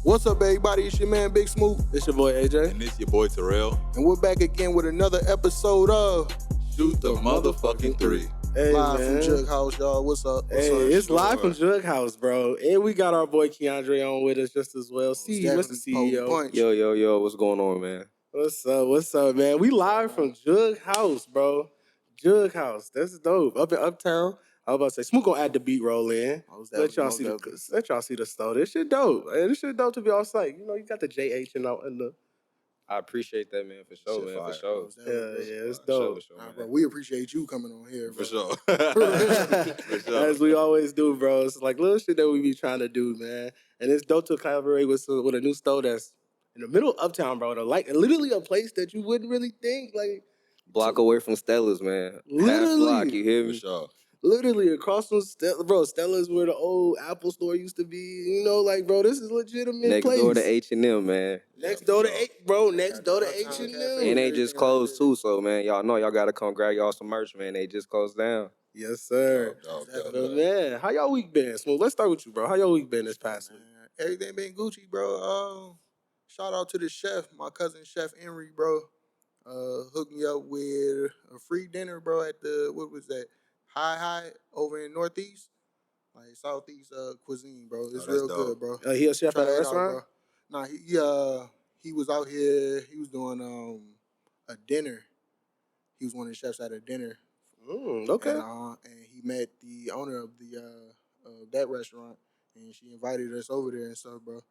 What's up, everybody? It's your man, Big Smoot. It's your boy, AJ. And it's your boy, Terrell. And we're back again with another episode of Shoot the motherfucking three. Hey, live man. from Jughouse, y'all. What's up? Hey, it's live from Jughouse, bro. And we got our boy Keondre on with us just as well. See, Mr. CEO. Yo, what's going on, man? What's up, man? We live from Jughouse, bro. Jughouse. That's dope. Up in Uptown. I was about to say, Smoot gonna add the beat roll in. Let y'all see the store. This shit dope. Man, this shit dope to be on site. You know, you got the JH and the. I appreciate that, man, for sure, man, for sure. Yeah, it's dope. Bro, we appreciate you coming on here, bro. For sure. For sure. As we always do, bro. It's like little shit that we be trying to do, man. And it's dope to collaborate with a new store that's in the middle of Uptown, bro. Like literally a place that you wouldn't really think, like Block away from Stella's, man. Literally. Half block, you hear me? For sure. literally across from Stella's where the old Apple store used to be. You know, like, bro, this is a legitimate Next place. door to H&M, man. Next door to H&M. And they just closed too, so man, y'all know y'all gotta come grab y'all some merch, man. They just closed down. Yes, sir. Dope. Man, how y'all week been? Smooth. Let's start with you, bro. How y'all week been this past week? Everything been Gucci, bro. Shout out to the chef, my cousin Chef Henry, bro. Hooked me up with a free dinner, bro, at the, what was that? High over in Northeast, like Southeast cuisine, bro. It's real dope. good, bro. He a chef Try at a that out, restaurant? bro. Nah, he was out here. He was doing a dinner. He was one of the chefs at a dinner. Okay. And he met the owner of that restaurant, and she invited us over there and stuff, bro.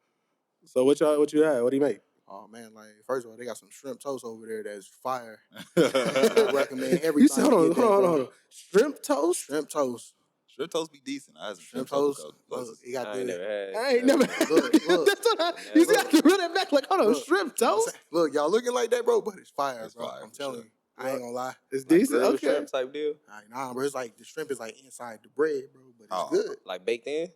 So what you had? What do you make? Oh man, like first of all, they got some shrimp toast over there that's fire. I recommend everybody. You said, hold on. Shrimp toast? Shrimp toast. Shrimp toast be decent. I had some Shrimp toast. Look, you got I ain't never had. I ain't never. Look. That's what you see, I can run it back like, hold on, Look. shrimp toast? Look, y'all looking like that, bro, but it's fire, It's bro. fire, I'm for telling sure. you. I ain't gonna lie. It's Like decent. grilled Okay. shrimp type deal. Nah, bro, it's like the shrimp is like inside the bread, bro, but it's good. Like baked in?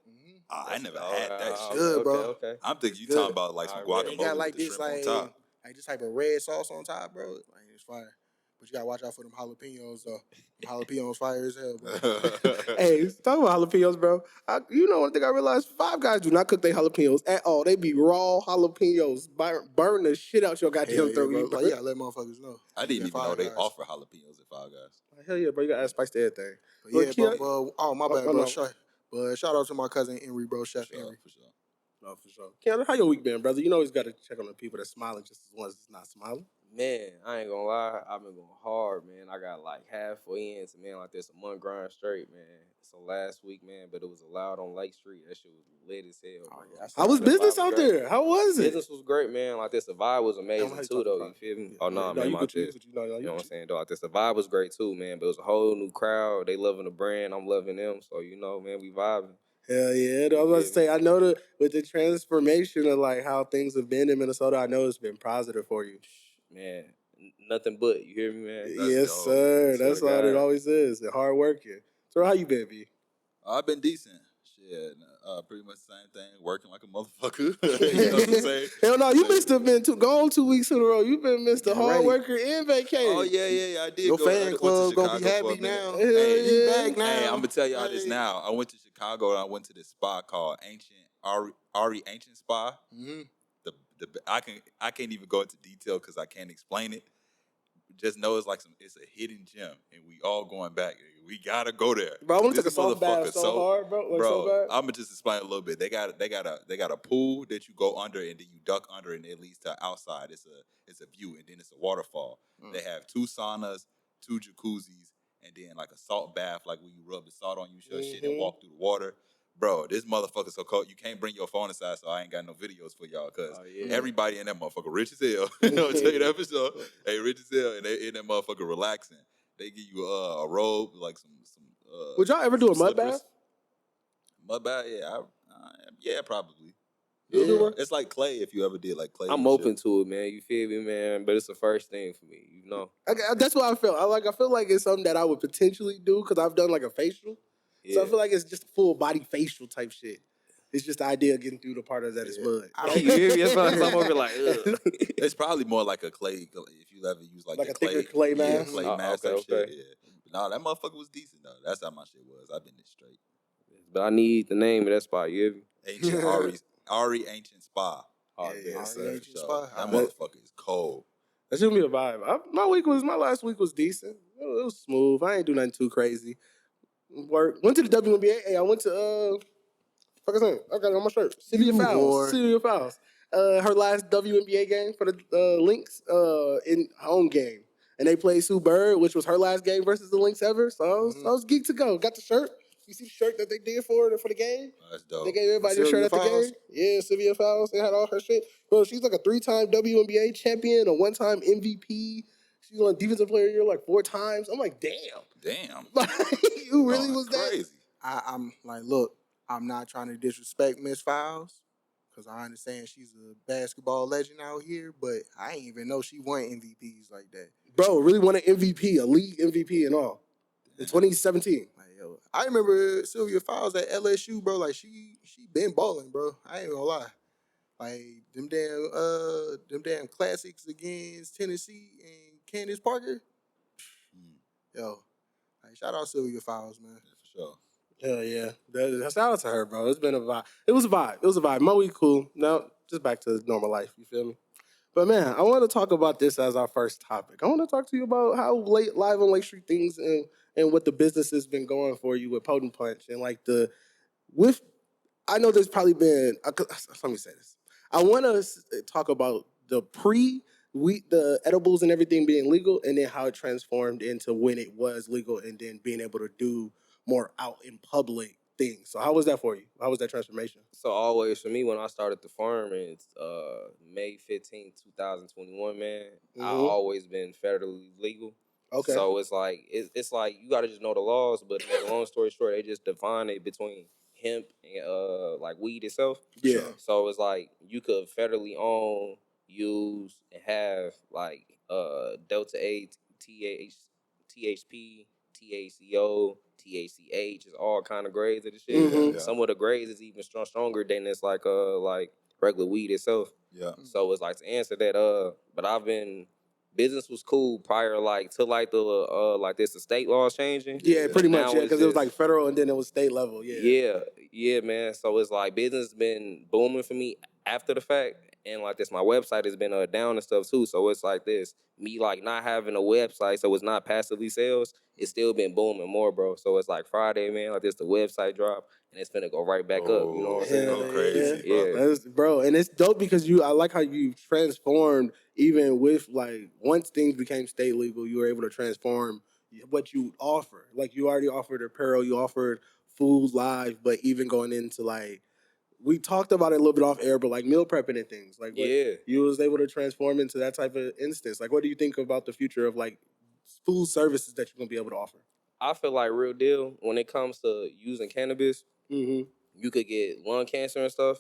I never had that shit. Good, bro. Okay. I'm thinking you Good. talking about like some Alright, guacamole They got like with the this, shrimp like on top. this type of red sauce on top, bro. Like it's fire. But you gotta watch out for them jalapenos, though. Jalapenos fire as hell, bro. Hey, talk about jalapenos, bro. You know one thing I realized? Five Guys do not cook their jalapenos at all. They be raw jalapenos. Burn the shit out your goddamn Hell yeah, throat. bro. Like, you gotta let motherfuckers know. I didn't even know Five they Guys. offer jalapenos at Five Guys. Hell yeah, bro. You got to add spice to everything. But yeah, Kia- bro. Oh, my bad, Oh, bro. no. But shout out to my cousin Henry, bro. Chef For sure, Henry. for sure. No, for sure. Keondre, how your week been, brother? You know always got to check on the people that's smiling just as ones that's not smiling. Man, I ain't gonna lie. I've been going hard, man. I got like halfway into, man, like this a month grind straight, man. So last week, man, but it was allowed on Lake Street. That shit was lit as hell, bro. How was The business vibe out great. there? How was it? Business was great, man. Like this, the vibe was How amazing you too, talking though. about? You feel me? Yeah. Oh no, No, man, you my could chest. you know, You know what I'm saying, dog? This the vibe was great too, man. But it was a whole new crowd. They loving the brand. I'm loving them. So you know, man, we vibing. Hell yeah. I was about to say, I know that with the transformation of like how things have been in Minnesota, I know it's been positive for you. Man, nothing but. You hear me, man? Yes, dope. sir. Swear That's to what it God. always is. And hard working. So how you been, B? I've been decent. Shit, pretty much the same thing. Working like a motherfucker. You know what I'm saying? Hell no, you So- must have been gone 2 weeks in a row. You've been Mr. Hard Ready. Worker and vacation. Oh yeah. I did. Your go, I fan went to club gonna be Chicago for a happy minute. now. Hell Hey, He yeah. back now. Hey, I'm gonna tell y'all this Hey. now. I went to Chicago and I went to this spa called Ari Ancient Spa. Mhm. I can't even go into detail because I can't explain it. Just know it's it's a hidden gem, and we all going back. We gotta go there. Bro, I want to This take a soft bath motherfucker so hard, bro. Like, so bad. I'm gonna just explain a little bit. They got a pool that you go under and then you duck under and it leads to outside. It's a view and then it's a waterfall. They have 2 saunas, 2 jacuzzis, and then like a salt bath, like when you rub the salt on you, shit, and walk through the water. Bro, this motherfucker's so cold. You can't bring your phone inside, so I ain't got no videos for y'all because everybody in that motherfucker rich as hell. You know, I'll tell you that for sure. Hey, rich as hell, and they in that motherfucker relaxing. They give you a robe, like some. Would y'all ever do a some mud slippers. bath? Mud bath, yeah, yeah, probably. You do one? It's like clay if you ever did like clay. I'm and open shit. to it, man. You feel me, man? But it's the first thing for me, you know. That's what I felt. I feel like it's something that I would potentially do because I've done like a facial. So I feel like it's just a full body facial type shit. It's just the idea of getting through the part of that is mud. You hear me? That's why I'm over like, ugh. It's probably more like a clay if you ever use like Like the a thicker clay yeah, mask? clay Oh, mask okay, type shit. okay. Yeah. But no, that motherfucker was decent though. That's how my shit was. I've been this straight. But I need the name of that spot, you hear me? Ancient Ari Ancient Spa. Oh, Yeah, yes, RE sir. ain't your So spot. that Alright. motherfucker is cold. That should be a vibe. My last week was decent. It was smooth. I ain't do nothing too crazy. Work. Went to the WNBA. Hey, I went to fuck is that? I got it on my shirt. Sylvia You Fowles. whore. Sylvia Fowles. Her last WNBA game for the Lynx in home game. And they played Sue Bird, which was her last game versus the Lynx ever. So I was geeked to go. Got the shirt. You see the shirt that they did for the game? That's dope. They gave everybody their shirt Sylvia at the Fowles? game. Yeah, Sylvia Fowles. They had all her shit. Bro, she's like a 3-time WNBA champion, a 1-time MVP. She's on Defensive Player of the Year like 4 times. I'm like, damn. Damn. Like, you really Going was that? crazy. I'm like, look, I'm not trying to disrespect Miss Fowles, because I understand she's a basketball legend out here, but I ain't even know she won MVPs like that. Bro, really won an MVP, a league MVP and all. In 2017. Like, yo, I remember Sylvia Fowles at LSU, bro. Like she been balling, bro. I ain't gonna lie. Like them damn classics against Tennessee and Candace Parker. Yo, like, shout out Sylvia Fowles, man. Yeah, for sure. Hell yeah. Shout out to her, bro. It's been a vibe. It was a vibe. My week cool. Now, just back to normal life. You feel me? But man, I want to talk about this as our first topic. I want to talk to you about how live on Lake Street things and what the business has been going for you with Potent Punch and like I know there's probably been. Let me say this. I want to talk about the the edibles and everything being legal, and then how it transformed into when it was legal, and then being able to do more out in public things. So how was that for you? How was that transformation? So always for me when I started the farm in May 15th, 2021, man, I always been federally legal. Okay. So it's like you gotta just know the laws, but to make a long story short, they just define it between hemp and like weed itself. Yeah. So it's like you could federally own, use, and have like Delta 8, THP, THCO, THCH is all kind of grades of the shit. Mhm. Yeah. Some of the grades is even stronger than it's like regular weed itself. Yeah. So it's like to answer that but business was cool prior to like this the state laws changing. Yeah, pretty much. Now Yeah, it's because it was just- like federal and then it was state level. yeah, man. So it's like business been booming for me after the fact, and like this, my website has been down and stuff too. So it's like this, me like not having a website, so it's not passively sales. It's still been booming more, bro. So it's like Friday, man. Like this, the website drop, and it's finna go right back up. You know what I'm saying? Go crazy, Yeah. bro. Bro, and it's dope because I like how you transformed even with like once things became state legal, you were able to transform what you offer. Like you already offered apparel, you offered food live, but even going into like we talked about it a little bit off air, but like meal prepping and things like what you was able to transform into that type of instance. Like, what do you think about the future of like food services that you're gonna be able to offer? I feel like real deal when it comes to using cannabis, you could get lung cancer and stuff.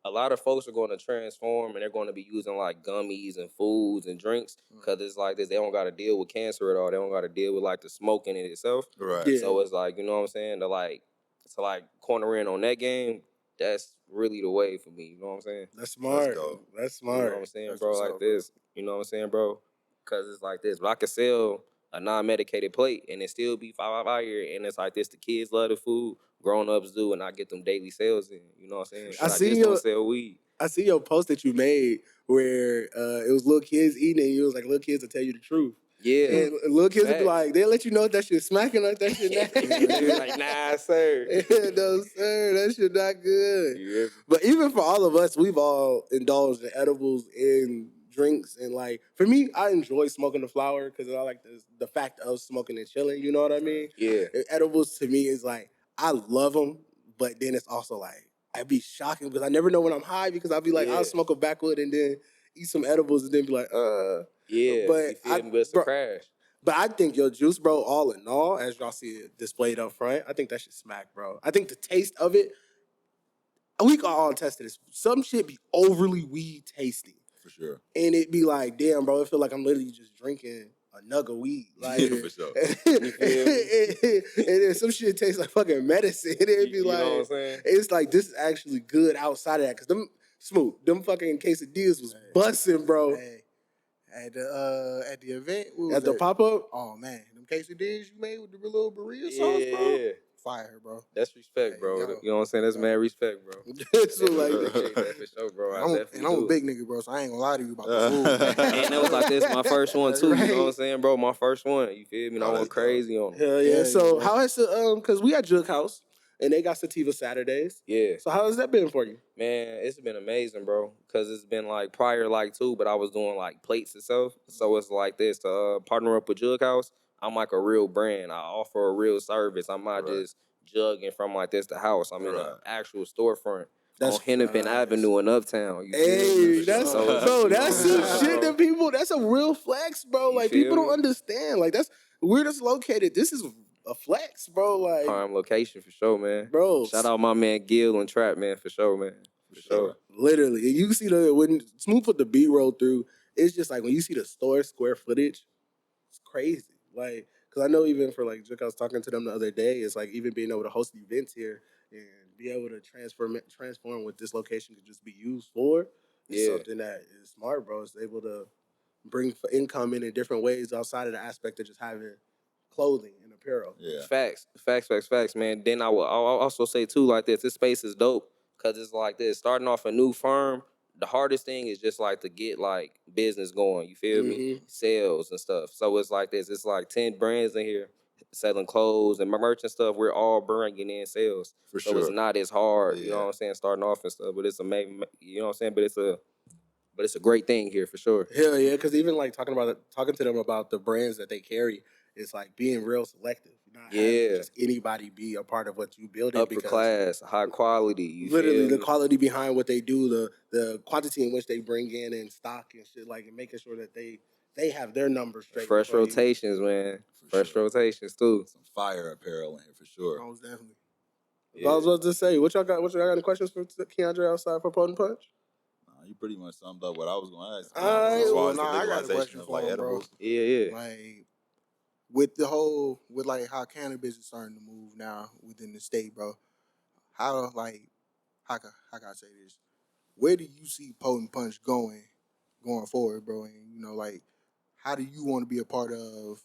A lot of folks are going to transform and they're going to be using like gummies and foods and drinks because it's like this. They don't got to deal with cancer at all. They don't got to deal with like the smoking in itself. Right. Yeah. So it's like, you know what I'm saying? To corner in on that game, that's really the way for me. You know what I'm saying? That's smart. dope. That's You know smart. what I'm saying, That's bro? what's Like up, bro. this. You know what I'm saying, bro? Because it's like this. But I could sell a non-medicated plate and it still be fire. And it's like this. The kids love the food. Grown-ups do. And I get them daily sales in. You know what I'm saying? I But see just your- don't sell weed. I see your post that you made where it was little kids eating and you was like, little kids will tell you the truth. Yeah. And little kids would be Facts. like, they'll let you know if that shit smacking or if that shit not. They like, nah, sir. No, sir, that shit not good. Yeah. But even for all of us, we've all indulged in edibles and drinks. And like, for me, I enjoy smoking the flower because I like the fact of smoking and chilling. You know what I mean? Yeah. And edibles to me is like, I love them, but then it's also like, I'd be shocking because I never know when I'm high because I'll be like, I'll smoke a backwood and then eat some edibles and then be like, Yeah. But You feel me? But it's a crash. But I think your juice, bro, all in all, as y'all see it displayed up front, I think that shit smack, bro. I think the taste of it, we can all test this. Some shit be overly weed tasty. For sure. And it be like, damn, bro, I feel like I'm literally just drinking a nug of weed. Like, Yeah, for sure. and then some shit tastes like fucking medicine. It'd be You like, know what I'm saying? it's like, this is actually good outside of that. Because them fucking quesadillas was busting, bro. Hey, at the event, what was At the that? pop-up? Oh man, them quesadillas you made with the little burrito sauce, bro. Yeah. fire, bro. That's respect, Hey, bro. yo. You know what I'm saying? That's mad respect, bro. So like, Appreciate that for sure, bro. I I'm definitely a do. big nigga, bro, so I ain't gonna lie to you about the food. And it was like this, my first one too. You know what I'm Right. saying, bro? My first one. You feel me? And I Oh, went that's dope. crazy on them. Hell yeah. Yeah, So bro. how has the because we at Jughouse and they got sativa Saturdays. Yeah. So how has that been for you? Man, it's been amazing, bro. Cause it's been like prior, like too, but I was doing like plates itself. So it's like this to partner up with Jughouse. I'm like a real brand. I offer a real service. I'm not Right. just jugging from like this to house. I'm in an Right. actual storefront That's on Hennepin facts. Avenue in Uptown. You feel Hey, me? that's So, bro. you know That's what I'm some saying, shit bro? that people. That's a real flex, bro. You Like feel people don't me? understand. Like that's where it's located. This is a flex, bro. Like, Prime location for sure, man. bro, Shout out my man Gil and Trap, man, for sure, man. For sure. literally. And you see the when Smoot put the B roll through. It's just like when you see the store square footage, it's crazy. Like, cause I know even for like Jook, I was talking to them the other day. It's like even being able to host events here and be able to transform what this location could just be used for is Yeah. something that is smart, bro. It's able to bring income in different ways outside of the aspect of just having clothing and apparel. Yeah. Facts, man. Then I'll also say too, like this space is dope because it's like this. Starting off a new firm, the hardest thing is just like to get like business going. You feel me? Mhm. Sales and stuff. So it's like this. It's like 10 brands in here selling clothes and merch and stuff. We're all bringing in sales. For So sure. it's not as hard. You know Yeah. what I'm saying? Starting off and stuff, but it's amazing. You know what I'm saying? But it's a great thing here for sure. Hell yeah, because even like talking to them about the brands that they carry, it's like being real selective. Not having Yeah. just anybody be a part of what you building Upper because class, high quality. You literally feel the me? quality behind what they do, the quantity in which they bring in stock and shit, like and making sure that they have their numbers straight. Fresh before you- rotations, man. For Fresh sure. rotations too. Some fire apparel in here for sure. Most definitely. If I was about to say, what y'all got? What y'all got any questions for Keondre outside for Potent Punch? You pretty much summed up what I was going to ask. All right, As far Well, as the I got a legalization question of for like him, bro. edibles. Yeah. Like with like how cannabis is starting to move now within the state, bro. How can I say this? Where do you see Potent Punch going forward, bro? And you know, like, how do you want to be a part of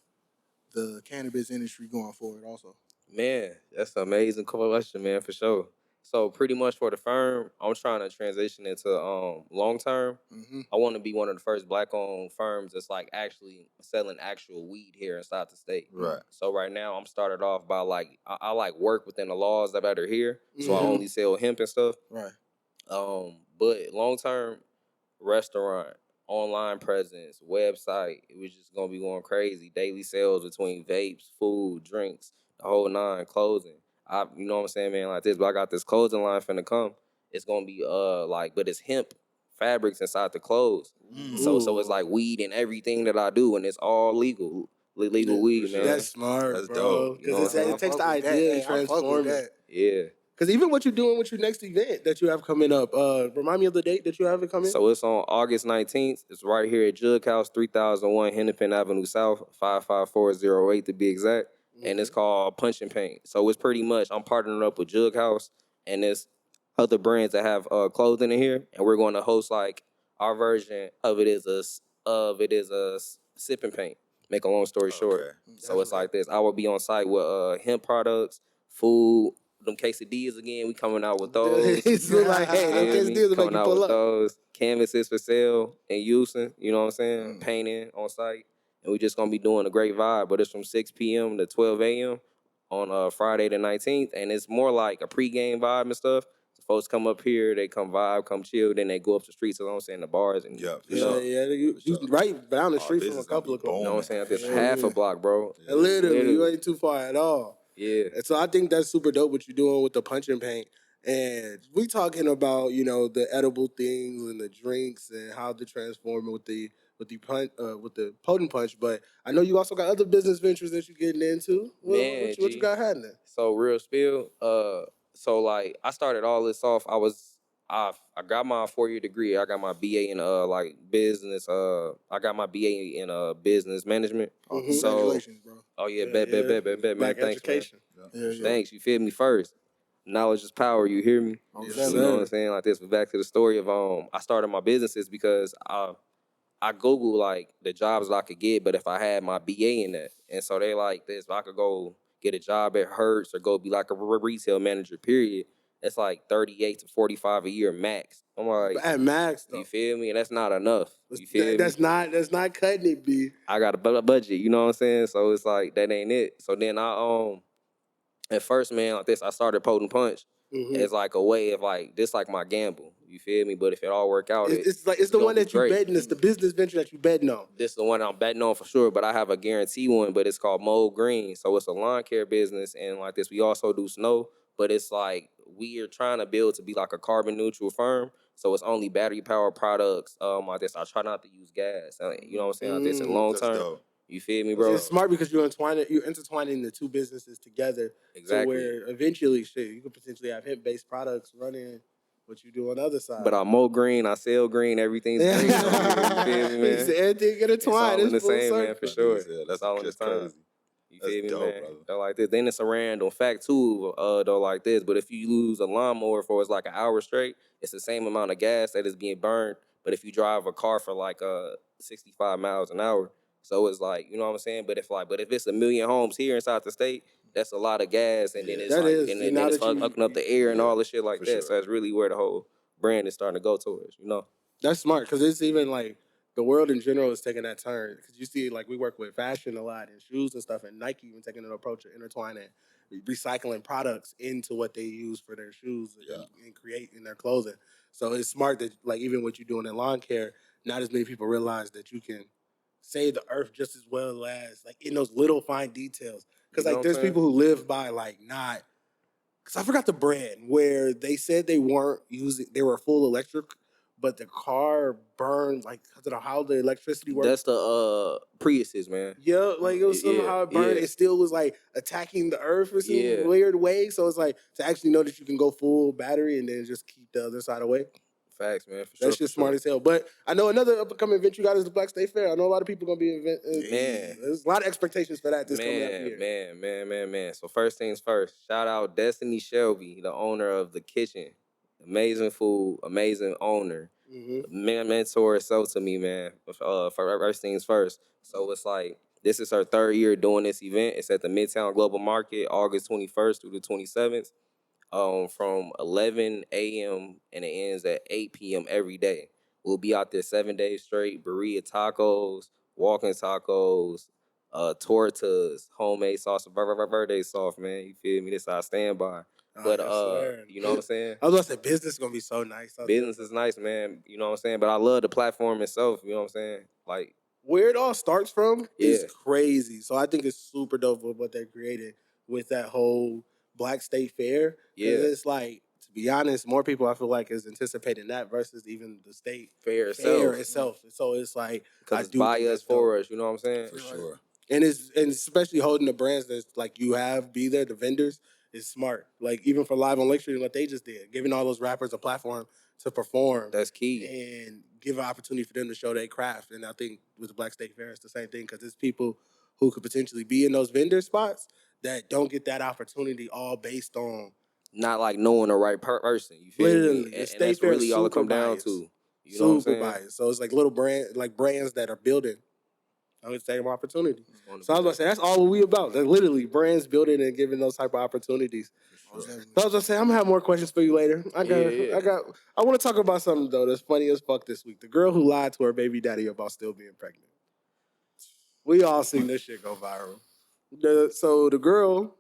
the cannabis industry going forward? Also, Man, that's an amazing question, man, for sure. So pretty much for the firm, I'm trying to transition into long term. mm-hmm. I want to be one of the first black-owned firms that's like actually selling actual weed here inside the state. Right. So right now, I'm started off by like I like work within the laws that are here. So I Mhm. only sell hemp and stuff. Right. But long term, restaurant, online presence, website, it was just gonna be going crazy. Daily sales between vapes, food, drinks, the whole nine, clothing. You know what I'm saying, man, like this. But I got this clothing line finna come. It's gonna be but it's hemp fabrics inside the clothes. So it's like weed and everything that I do, and it's all legal. Legal Yeah, weed, sure. man. That's smart, That's bro. dope. You know what Because I'm saying? it takes the I fuck with that. idea and Hey, I fuck with transform it. that. Yeah. Because even what you're doing with your next event that you have coming up, remind me of the date that you have it coming. So it's on August 19th. It's right here at Jughouse, 3001 Hennepin Avenue South, 55408 to be exact. And it's called Punch and Paint. So it's pretty much, I'm partnering up with Jughouse and there's other brands that have clothing in here. And we're going to host like our version of it is a sip and paint. Make a long story short. Okay. So it's like this. I will be on site with hemp products, food, them quesadillas again. We coming out with those. It's like, hey, Feel them me? deals will make Coming you out pull with up. those. Canvases for sale and using, you know what I'm saying? Painting on site. And we just gonna be doing a great vibe, but it's from 6 p.m. to 12 a.m. on Friday the 19th. And it's more like a pregame vibe and stuff. So folks come up here, they come vibe, come chill, then they go up the streets, you know what I'm saying, the bars and Yeah, for you Yeah, know, sure. yeah. You sure. right down the street from a business gonna couple be of them. you know what I'm saying? This For half sure. a block, bro. Yeah. Literally, you ain't too far at all. Yeah. And so I think that's super dope what you're doing with the punch and paint. And we talking about, you know, the edible things and the drinks and how to transform it with the potent punch. But I know you also got other business ventures that you're getting into. Man, What you G. got happening? So real spill. So like I started all this off. I got my 4-year degree. I got my BA in like business. I got my BA in business management. Oh, Mhm. So congratulations, bro. oh yeah, Yeah, bet, man. Black Thanks, education. Yeah, yeah. Thanks. You feel me first. Knowledge is power. You hear me? Most Yes, You definitely. know what sir. I'm saying? Like this. But back to the story of I started my businesses because I Googled like the jobs that I could get, but if I had my BA in that, and so they like this, I could go get a job at Hertz or go be like a retail manager, period, it's like 38 to 45 a year max. I'm like, at max, though. You feel me? And that's not enough. You feel That's me? not cutting it, B. I got a budget, you know what I'm saying? So it's like, that ain't it. So then at first, man, like this, I started Potent Punch as like a way of like, this like my gamble. You feel me? But if it all work out, it's the one that you betting. It's the business venture that you betting on. This is the one I'm betting on for sure, but I have a guarantee one, but it's called Mold Green. So it's a lawn care business, and like this, we also do snow, but it's like we are trying to build to be like a carbon neutral firm. So it's only battery powered products. Like this, I try not to use gas. You know what I'm saying? Like this in long term. You feel me, bro? It's smart because you're intertwining the two businesses together. Exactly. To where eventually, you could potentially have hemp-based products running what you do on the other side. But I mow green, I sell green, everything's green. You feel me, man? Everything intertwined. It's all in the same, circle. man, for sure. That's all in the time. Crazy. You feel me, dope, man? brother. Though like this. Then it's a random fact too, though like this. But if you lose a lawnmower for it's like an hour straight, it's the same amount of gas that is being burned. But if you drive a car for like 65 miles an hour, so it's like, you know what I'm saying? But if it's 1 million homes here inside the state, that's a lot of gas, and then it's and then it's fucking up the air and all the shit like that. Sure. So that's really where the whole brand is starting to go towards, you know? That's smart, because it's even like the world in general is taking that turn. Because you see, like, we work with fashion a lot and shoes and stuff, and Nike even taking an approach of intertwining recycling products into what they use for their shoes and create in their clothing. So it's smart that, like, even what you're doing in lawn care, not as many people realize that you can save the earth just as well as, like, in those little fine details. Because, like, there's people who live by, like, not... Because I forgot the brand where they said they weren't using... They were full electric, but the car burned, like, I don't know how the electricity works. That's the Priuses, man. Yeah, like, it was somehow it burned. It still was, like, attacking the earth in some weird way. So it's like, to actually know that you can go full battery and then just keep the other side away. Facts, man. For sure. That's just smart as hell. But I know another up-and-coming event you got is the Black State Fair. I know a lot of people going to be man. There's a lot of expectations for that this coming up year. Man. So first things first, shout out Destiny Shelby, the owner of The Kitchen. Amazing food, amazing owner. Mentor herself to me, man. For first things first. So it's like, this is her third year doing this event. It's at the Midtown Global Market, August 21st through the 27th. From 11 a.m. and it ends at 8 p.m. every day. We'll be out there 7 days straight. Burrito tacos, walking tacos, tortas, homemade sauce, birthday sauce, man. You feel me? This I stand by. But you know what I'm saying? I was gonna say business is gonna be so nice. Business is nice, man. You know what I'm saying? But I love the platform itself. You know what I'm saying? Like, where it all starts from is crazy. So I think it's super dope with what they created with that whole Black State Fair. Yeah, it's like, to be honest, more people I feel like is anticipating that versus even the state fair itself. So it's like, because it's by us for us. You know what I'm saying? For sure. And especially holding the brands that's like you have be there, the vendors, is smart. Like, even for Live on Lake Street, what they just did, giving all those rappers a platform to perform. That's key. And give an opportunity for them to show their craft. And I think with the Black State Fair, it's the same thing, because it's people who could potentially be in those vendor spots that don't get that opportunity, all based on not like knowing the right person. You feel me? And that's really all it come down to. You know what I'm saying? Biased. So it's like little brands that are building. I would say opportunity. So I was about to say, that's all we about. That's literally brands building and giving those type of opportunities. Sure. So I was going to say, I'm going to have more questions for you later. I want to talk about something, though, that's funny as fuck this week. The girl who lied to her baby daddy about still being pregnant. We all seen this shit go viral. So the girl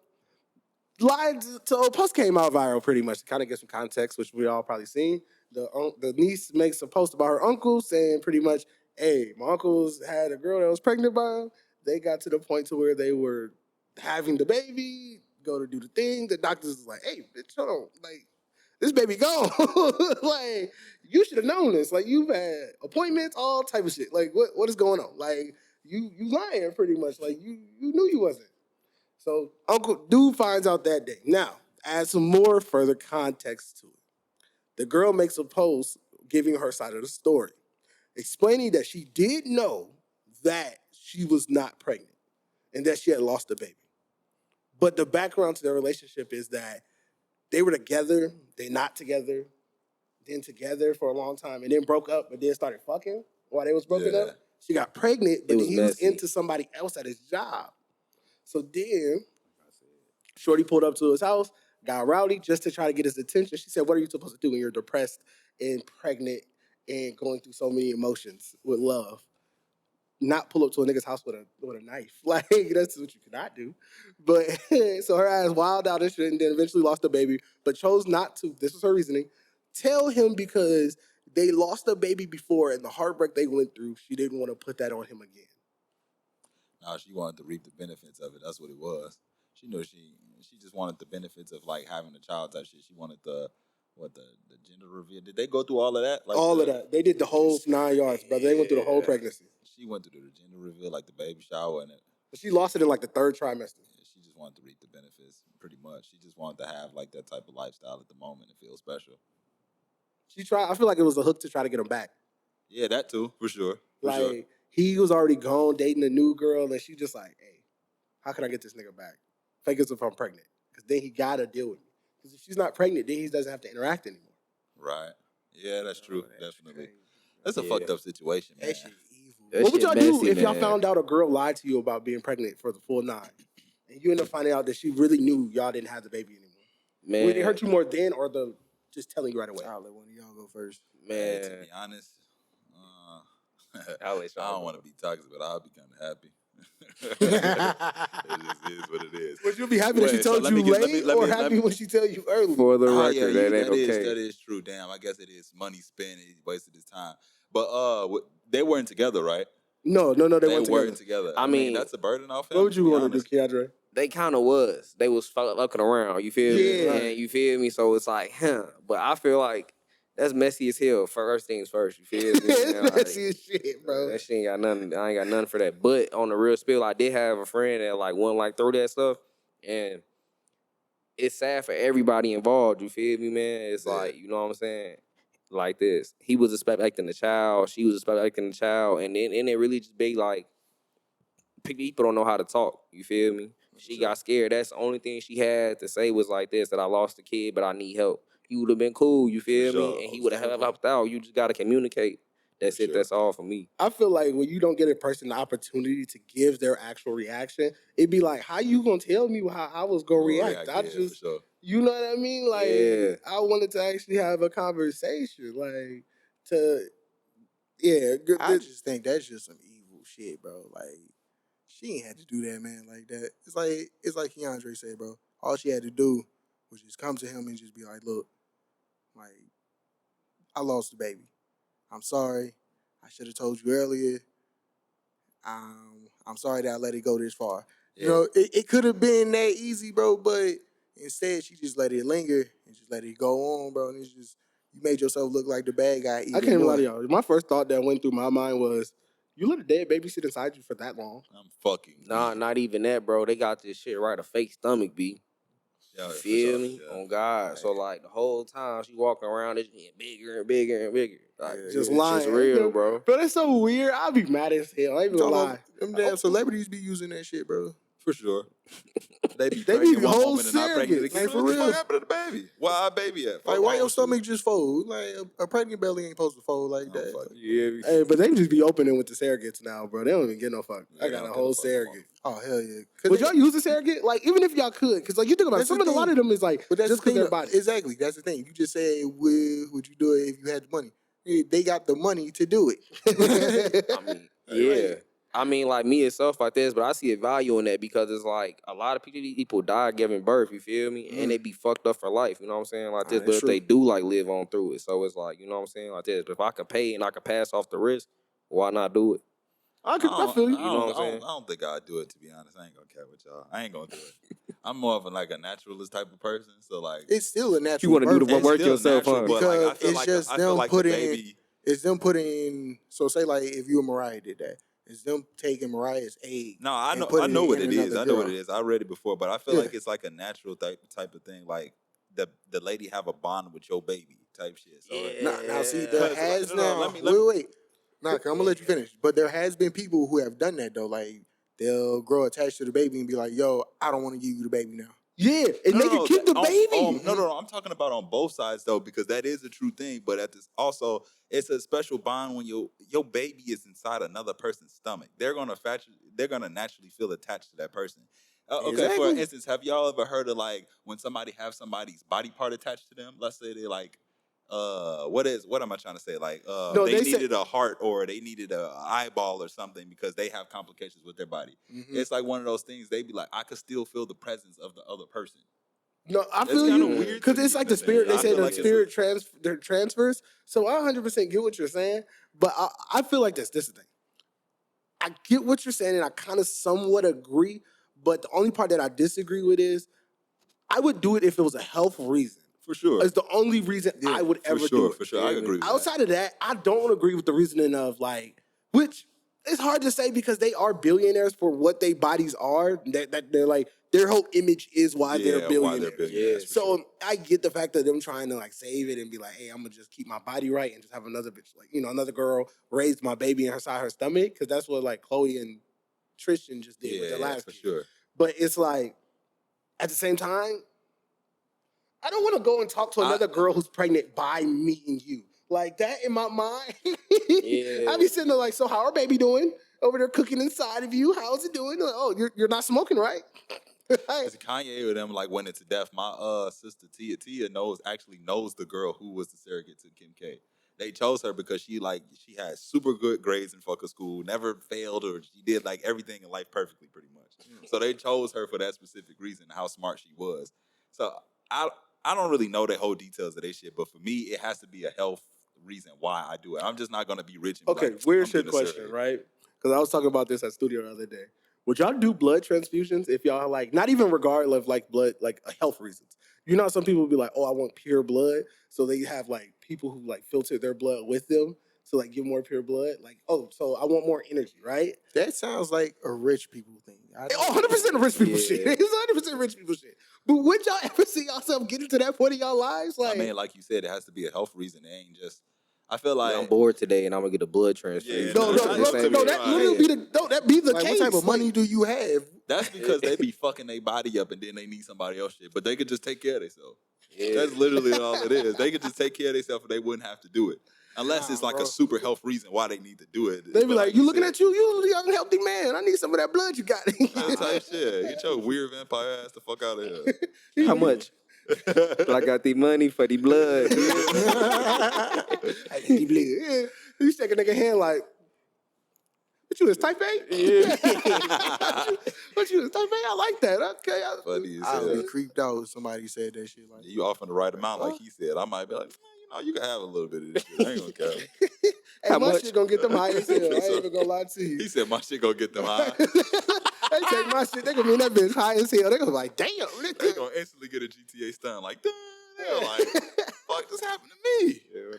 lied to post came out viral pretty much to kind of get some context, which we all probably seen. The niece makes a post about her uncle saying pretty much, hey, my uncles had a girl that was pregnant by him. They got to the point to where they were having the baby, go to do the thing. The doctors was like, hey, bitch, hold on. Like, this baby gone. Like, you should have known this. Like, you've had appointments, all type of shit. Like, what is going on? Like, you lying pretty much. Like, you knew you wasn't. So Uncle Dude finds out that day. Now, add some more further context to it. The girl makes a post giving her side of the story, explaining that she did know that she was not pregnant and that she had lost the baby. But the background to their relationship is that they were together, they not together, then together for a long time, and then broke up, but then started fucking while they was broken up. She got pregnant, but then he was into somebody else at his job. So then Shorty pulled up to his house, got rowdy just to try to get his attention. She said, "What are you supposed to do when you're depressed and pregnant and going through so many emotions with love? Not pull up to a nigga's house with a knife. Like, that's what you cannot do." But so her ass wild out and shit, and then eventually lost the baby, but chose not to. This was her reasoning. Tell him because they lost a baby before, and the heartbreak they went through, she didn't want to put that on him again. Nah, she wanted to reap the benefits of it. That's what it was. She knew she just wanted the benefits of like having a child type shit. She wanted the gender reveal. Did they go through all of that? Like All of that. They did the whole 9 yards, brother. They went through the whole pregnancy. She went through the gender reveal, like the baby shower, and it. But she lost it in like the 3rd trimester. Yeah, she just wanted to reap the benefits, pretty much. She just wanted to have like that type of lifestyle at the moment and feel special. She tried. I feel like it was a hook to try to get him back. Yeah, that too, for sure. Like, he was already gone dating a new girl, and she just like, "Hey, how can I get this nigga back? Fake as if I'm pregnant, because then he gotta deal with me. Because if she's not pregnant, then he doesn't have to interact anymore." Right. Yeah, that's true. That's Definitely. crazy. That's a fucked up situation, man. That shit evil. That What would shit y'all do messy, if y'all man. found out a girl lied to you about being pregnant for the full 9, and you end up finding out that she really knew y'all didn't have the baby anymore? Man, Would it hurt you more then, or the just telling you right away? I'll let one of y'all go first. Man, to man. be honest, I'll let I y'all don't go. want to be toxic, but I'll be kind of happy. It just is what it is. Would you be happy that she Wait, so told let you me get- let late, me- let or me- let happy me- when she tell you early? For the Oh, record, yeah, that ain't okay. that is true. Damn, I guess it is money spent. He wasted his time. But they weren't together, right? No, they weren't weren't together. together. I I mean, mean, that's a burden off him. What would you to be want to do, honest. Keondre? They kind of was. They was fucking around. You feel me? Yeah. And you feel me? So it's like, But I feel like that's messy as hell. First things first. You feel me? It's Man, like, messy as shit, bro. that shit ain't got nothing. I ain't got nothing for that. But on the real spill, I did have a friend that like wouldn't like through that stuff, and it's sad for everybody involved. You feel me, man? It's Yeah. like, you know what I'm saying? Like this. He was expecting the child. She was expecting the child, and then it really just be like, people don't know how to talk. You feel me? She got scared. That's the only thing she had to say was like this, that I lost the kid, but I need help. He would have been cool, you feel me? sure. And he would have helped out. You just got to communicate. That's For it. sure. That's all for me. I feel like when you don't get a person the opportunity to give their actual reaction, it'd be like, how you gonna tell me how I was gonna react? I yeah, just, for sure. you know what I mean? Like, Yeah. I wanted to actually have a conversation, like, to, yeah. I just think that's just some evil shit, bro. Like, she ain't had to do that, man, like that. It's like Keondre said, bro. All she had to do was just come to him and just be like, look, like, I lost the baby. I'm sorry. I should have told you earlier. I'm sorry that I let it go this far. You know, it could have been that easy, bro, but instead she just let it linger and just let it go on, bro. And it's just, you made yourself look like the bad guy even I can't even more. lie to y'all. My first thought that went through my mind was, you let a dead baby sit inside you for that long? I'm fucking Nah, weak. not even that, bro. They got this shit right, a fake stomach, B. Yeah, You for feel sure, me? yeah. On God. So like the whole time she walking around, it's getting bigger and bigger and bigger. Like Just it's lying. just real, bro. Bro, that's so weird. I'll be mad as hell. I ain't even gonna lie. Them damn celebrities be using that shit, bro. For sure. They be They pregnant be one whole moment and not pregnant surrogates. again. Like, for What the real. fuck happened to the baby? Where our baby at? Like, why your shoot. stomach just fold? Like, a pregnant belly ain't supposed to fold like that. fuck. Yeah. Hey, but they just be opening with the surrogates now, bro. They don't even get no fuck. Yeah, I they got don't a get whole no fuck no more. surrogate. Oh, hell yeah. 'Cause Would they- y'all use a surrogate? Like, even if y'all could, because like you think about it, That's the a lot thing. of them is like But that's just the because thing, their though. body. Exactly. That's the thing. You just said, would you do it if you had the money? They got the money to do it. I mean, yeah. I mean, like me and stuff like this, but I see a value in that because it's like a lot of people die giving birth, you feel me? And they be fucked up for life, you know what I'm saying? Like this, That's but if true. they do like live on through it. So it's like, you know what I'm saying? Like this. But if I can pay and I can pass off the risk, why not do it? I feel you. You know what I'm saying? I don't think I'd do it, to be honest. I ain't gonna care with y'all. I ain't gonna do it. I'm more of like a naturalist type of person. So like, It's still a natural wanna do birth. the it's work still yourself, natural, huh? but like I Because feel it's like just I feel them like the putting baby. it's them putting, so say like if you and Mariah did that, it's them taking Mariah's egg. No, I and know putting what in it is. another I know what girl. it is. I read it before, but I feel Yeah. like it's like a natural type of thing. Like the lady have a bond with your baby type shit. So Now see, there Because, has no, now. let me- Wait. Nah, I'm gonna let you finish. But there has been people who have done that though. Like they'll grow attached to the baby and be like, "Yo, I don't want to give you the baby now." Yeah, and they can keep the baby. No, I'm talking about on both sides though, because that is a true thing. But at this also, it's a special bond when your baby is inside another person's stomach. They're gonna naturally feel attached to that person. Okay, for Exactly. instance, have y'all ever heard of like when somebody have somebody's body part attached to them? Let's say they like, what am I trying to say? Like, No, they they say- needed a heart or they needed a eyeball or something because they have complications with their body. Mhm. It's like one of those things. They be like, I could still feel the presence of the other person. No, I That's feel kinda you weird because to it's me, like the man. spirit. They I say feel the like it's spirit their transfers. So I 100% get what you're saying, but I feel like this. This is the thing. I get what you're saying, and I kind of somewhat agree. But the only part that I disagree with is I would do it if it was a health reason. For sure. It's the only reason I would For ever sure, do it. for sure. I agree with that. Outside of that, I don't agree with the reasoning of like, which it's hard to say because they are billionaires for what their bodies are. That they're like their whole image is why they're Yeah, billionaires. why they're billionaires. For So sure. I get the fact that them trying to like save it and be like, hey, I'm gonna just keep my body right and just have another bitch, like another girl raise my baby inside her stomach, because that's what like Chloe and Tristan just did with their last for kid. sure. But it's like at the same time, I don't want to go and talk to another girl who's pregnant by meeting you. Like that in my mind. I be sitting there like, so how our baby doing? Over there cooking inside of you. How's it doing? Like, oh, you're not smoking, right? Because Kanye with them like went into death. My sister Tia actually knows the girl who was the surrogate to Kim K. They chose her because she had super good grades in fucking school, never failed, or she did like everything in life perfectly, pretty much. So they chose her for that specific reason, how smart she was. So I don't really know the whole details of that shit, but for me, it has to be a health reason why I do it. I'm just not gonna be rich and Okay, be like, weird I'm shit getting a question, surrogate. right? Because I was talking about this at studio the other day. Would y'all do blood transfusions if y'all like, not even regardless of like blood, like health reasons? You know how some people be like, oh, I want pure blood. So they have like people who like filter their blood with them to like give more pure blood. Like, oh, so I want more energy, right? That sounds like a rich people thing. Oh, 100% rich people shit. It's 100% rich people shit. But would y'all ever see yourself getting to that point in y'all lives? I mean, like you said, it has to be a health reason. It ain't just. I feel like I'm bored today and I'm gonna get a blood transfusion. Yeah, no, that be the like, case. what type of money do you have? That's because they be fucking their body up and then they need somebody else shit. But they could just take care of themselves. That's literally all it is. They could just take care of themselves and they wouldn't have to do it. Unless it's like a super health reason why they need to do it. They be like, you looking at you a young, healthy man. I need some of that blood you got. That type shit. Get your weird vampire ass the fuck out of here. How much? I got the money for the blood. Healthy blood. Yeah. You shake a nigga hand like, what you is type A? Yeah. what you is type A? I like that. Okay. Funny as I hell. would be creeped out if somebody said that shit. Like, You off on the right amount, like he said. I might be like, you can have a little bit of this shit. I ain't gonna care. Hey, my shit gonna get them high as hell. I ain't even gonna lie to you. He said my shit gonna get them high. They take my shit, they gonna be in that bitch high as hell. They gonna be like, damn. They gonna instantly get a GTA stun like, damn. They're like, fuck, this happened to me. Hell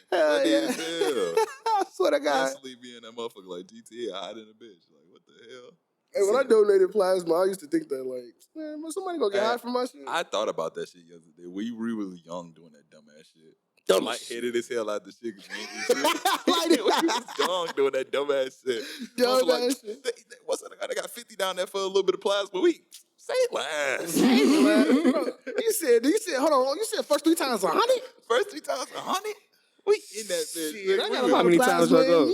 Funny yeah. as hell. I swear to God. Constantly being that motherfucker like GTA hiding a bitch. Like, what the hell? Hey, when I donated plasma, I used to think that like, man, somebody gonna get high from my shit. I thought about that shit yesterday. We were really young doing that dumbass shit. Dumb Lightheaded as hell out the shit. We was young doing that dumbass shit. Dumbass shit. What's that? I got 50 down there for a little bit of plasma. We say it last. You said, hold on, you said first 3 times 100? First 3 times 100? We in that bitch. Shit, I got a How lot many of times plasma y'all go?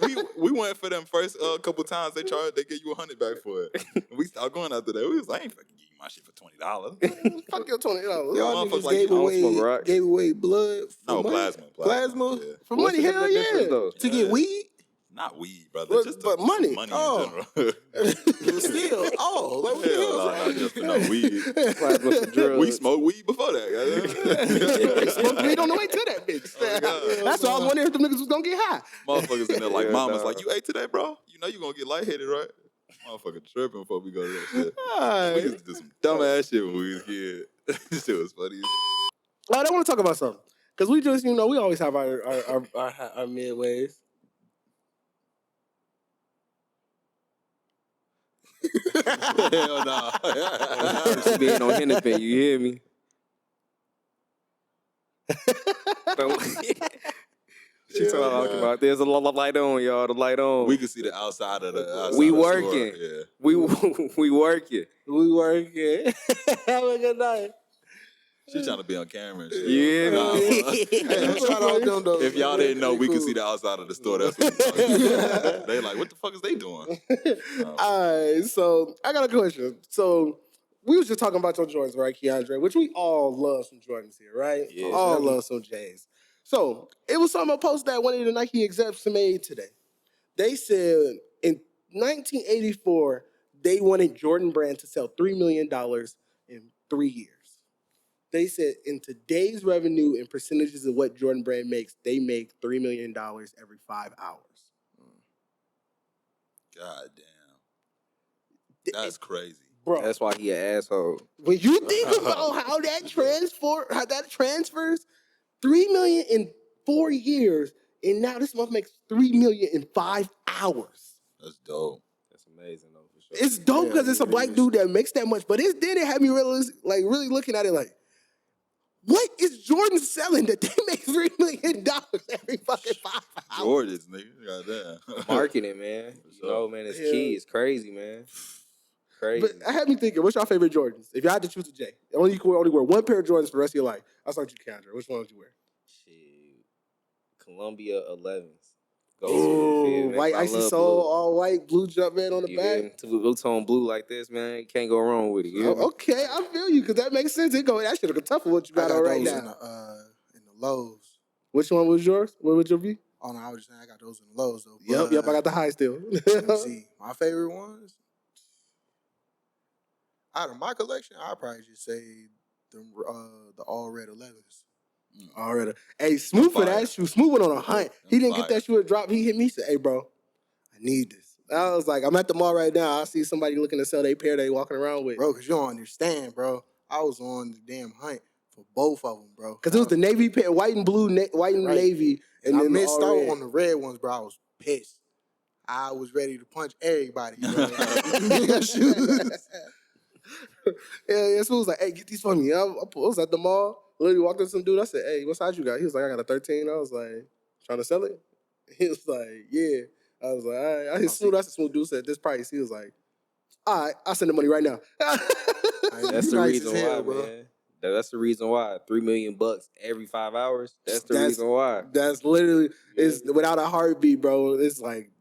in me. we went for them first couple times they gave you 100 back for it. And we stopped going after that. We was like, I ain't fucking give you my shit for $20. Fuck your $20. y'all motherfuckers niggas like, gave away blood for No, money? plasma. Yeah. For What's money, the hell difference, yeah. though? To get weed? Not weed, brother. But- Just but money. money Oh. in general. Still, like what the Hell hell? no, not just for no weed. Plasma for drugs. We smoked weed before that. Smoked weed on the way to that bitch. Oh, God. That's why I was wondering if them niggas was gonna get high. Motherfuckers in there like, Yeah, mama's nah. like, you ate today, bro? You know you gonna get lightheaded, right? Motherfucker tripping before we go to that shit. Alright. We used to do some dumbass shit when we was kids. This shit was funny. I don't want to talk about something because we just, we always have our midways. Hell no. Just being on Hennepin, you hear me? She talking about there's a lot of light on, y'all. The light on. We can see the outside of the outside We of the working. store. Yeah. we working. We working. Have a good night. She trying to be on camera and shit. Yeah, Nah, Hey, shout out them though. if y'all didn't know, They we could cool. see the outside of the store. That's what we talking. They like, what the fuck is they doing? All right, so I got a question. So we was just talking about your Jordans, right, Keondre? Which we all love some Jordans here, right? Yeah, all definitely. love some J's. So it was something I posted that one of the Nike execs made today. They said in 1984 they wanted Jordan Brand to sell $3 million in 3 years. They said in today's revenue and percentages of what Jordan Brand makes, they make $3 million every 5 hours. God damn. That's crazy. Bro, that's why he an asshole. when you think about how that transfers, $3 million in 4 years, and now this month makes $3 million in 5 hours. That's dope. That's amazing though, for sure. It's dope because it's a black is. dude that makes that much, but then it had me really looking at it like, what is Jordan selling that they make $3 million every fucking 5 hours? Jordans, nigga. Goddamn. Marketing, man. You know, man, it's key. It's crazy, man. Crazy. But I had me thinking, what's your favorite Jordans? If you had to choose a J, you could only wear one pair of Jordans for the rest of your life. I'll start you, Keondre. Which one would you wear? Shit. Columbia 11s. Go Ooh, white icy sole, all white, blue jump man on the back. Blue tone blue like this, man. You can't go wrong with it. You hear me? Okay, I feel you because that makes sense. That shit look tough for what you got on right those now. in the lows. Which one was yours? What would your be? Oh no, I was just saying I got those in the lows though. Yep, I got the high still. Let me see. My favorite ones out of my collection, I'd probably just say the all red 11s. Already. Hey, Smoot for that shoe. Smoot went on a hunt. He didn't get that shoe at drop. He hit me. He said, "Hey, bro, I need this." I was like, "I'm at the mall right now. I see somebody looking to sell their pair they walking around with." Bro, because you don't understand, bro. I was on the damn hunt for both of them, bro. Because it was the navy pair, white and blue, white and navy, and I then missed all out red. on the red ones, bro. I was pissed. I was ready to punch everybody, bro. Yeah, Smoot was like, "Hey, get these for me." I was at the mall. Literally walked up to some dude. I said, "Hey, what size you got?" He was like, "I got a 13." I was like, "Trying to sell it?" He was like, "Yeah." I was like, "All right." I said, "Smooth dude said this price." He was like, "All right, I'll send the money right now." That's the nice reason as hell, why, bro. man. That's the reason why. $3 million every 5 hours. That's the reason why. That's literally it's without a heartbeat, bro. It's like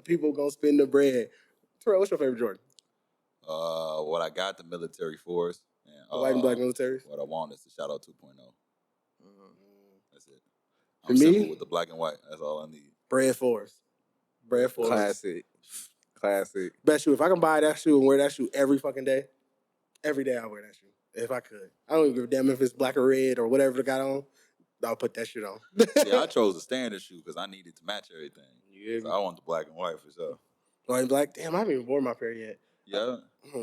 people gonna spend the bread. Terrell, what's your favorite Jordan? What I got, the military force. And, The white and black military. What I want is the Shout Out 2.0. That's it. For I'm me? simple with the black and white. That's all I need. Bread Force. Bread Force. Classic. Best shoe. If I can buy that shoe and wear that shoe every fucking day, every day I'll wear that shoe. If I could. I don't even give a damn if it's black or red or whatever it got on. I'll put that shit on. Yeah, I chose the standard shoe because I needed to match everything. Yeah. So I want the black and white for sure. White and black. Damn, I haven't even worn my pair yet. Yeah.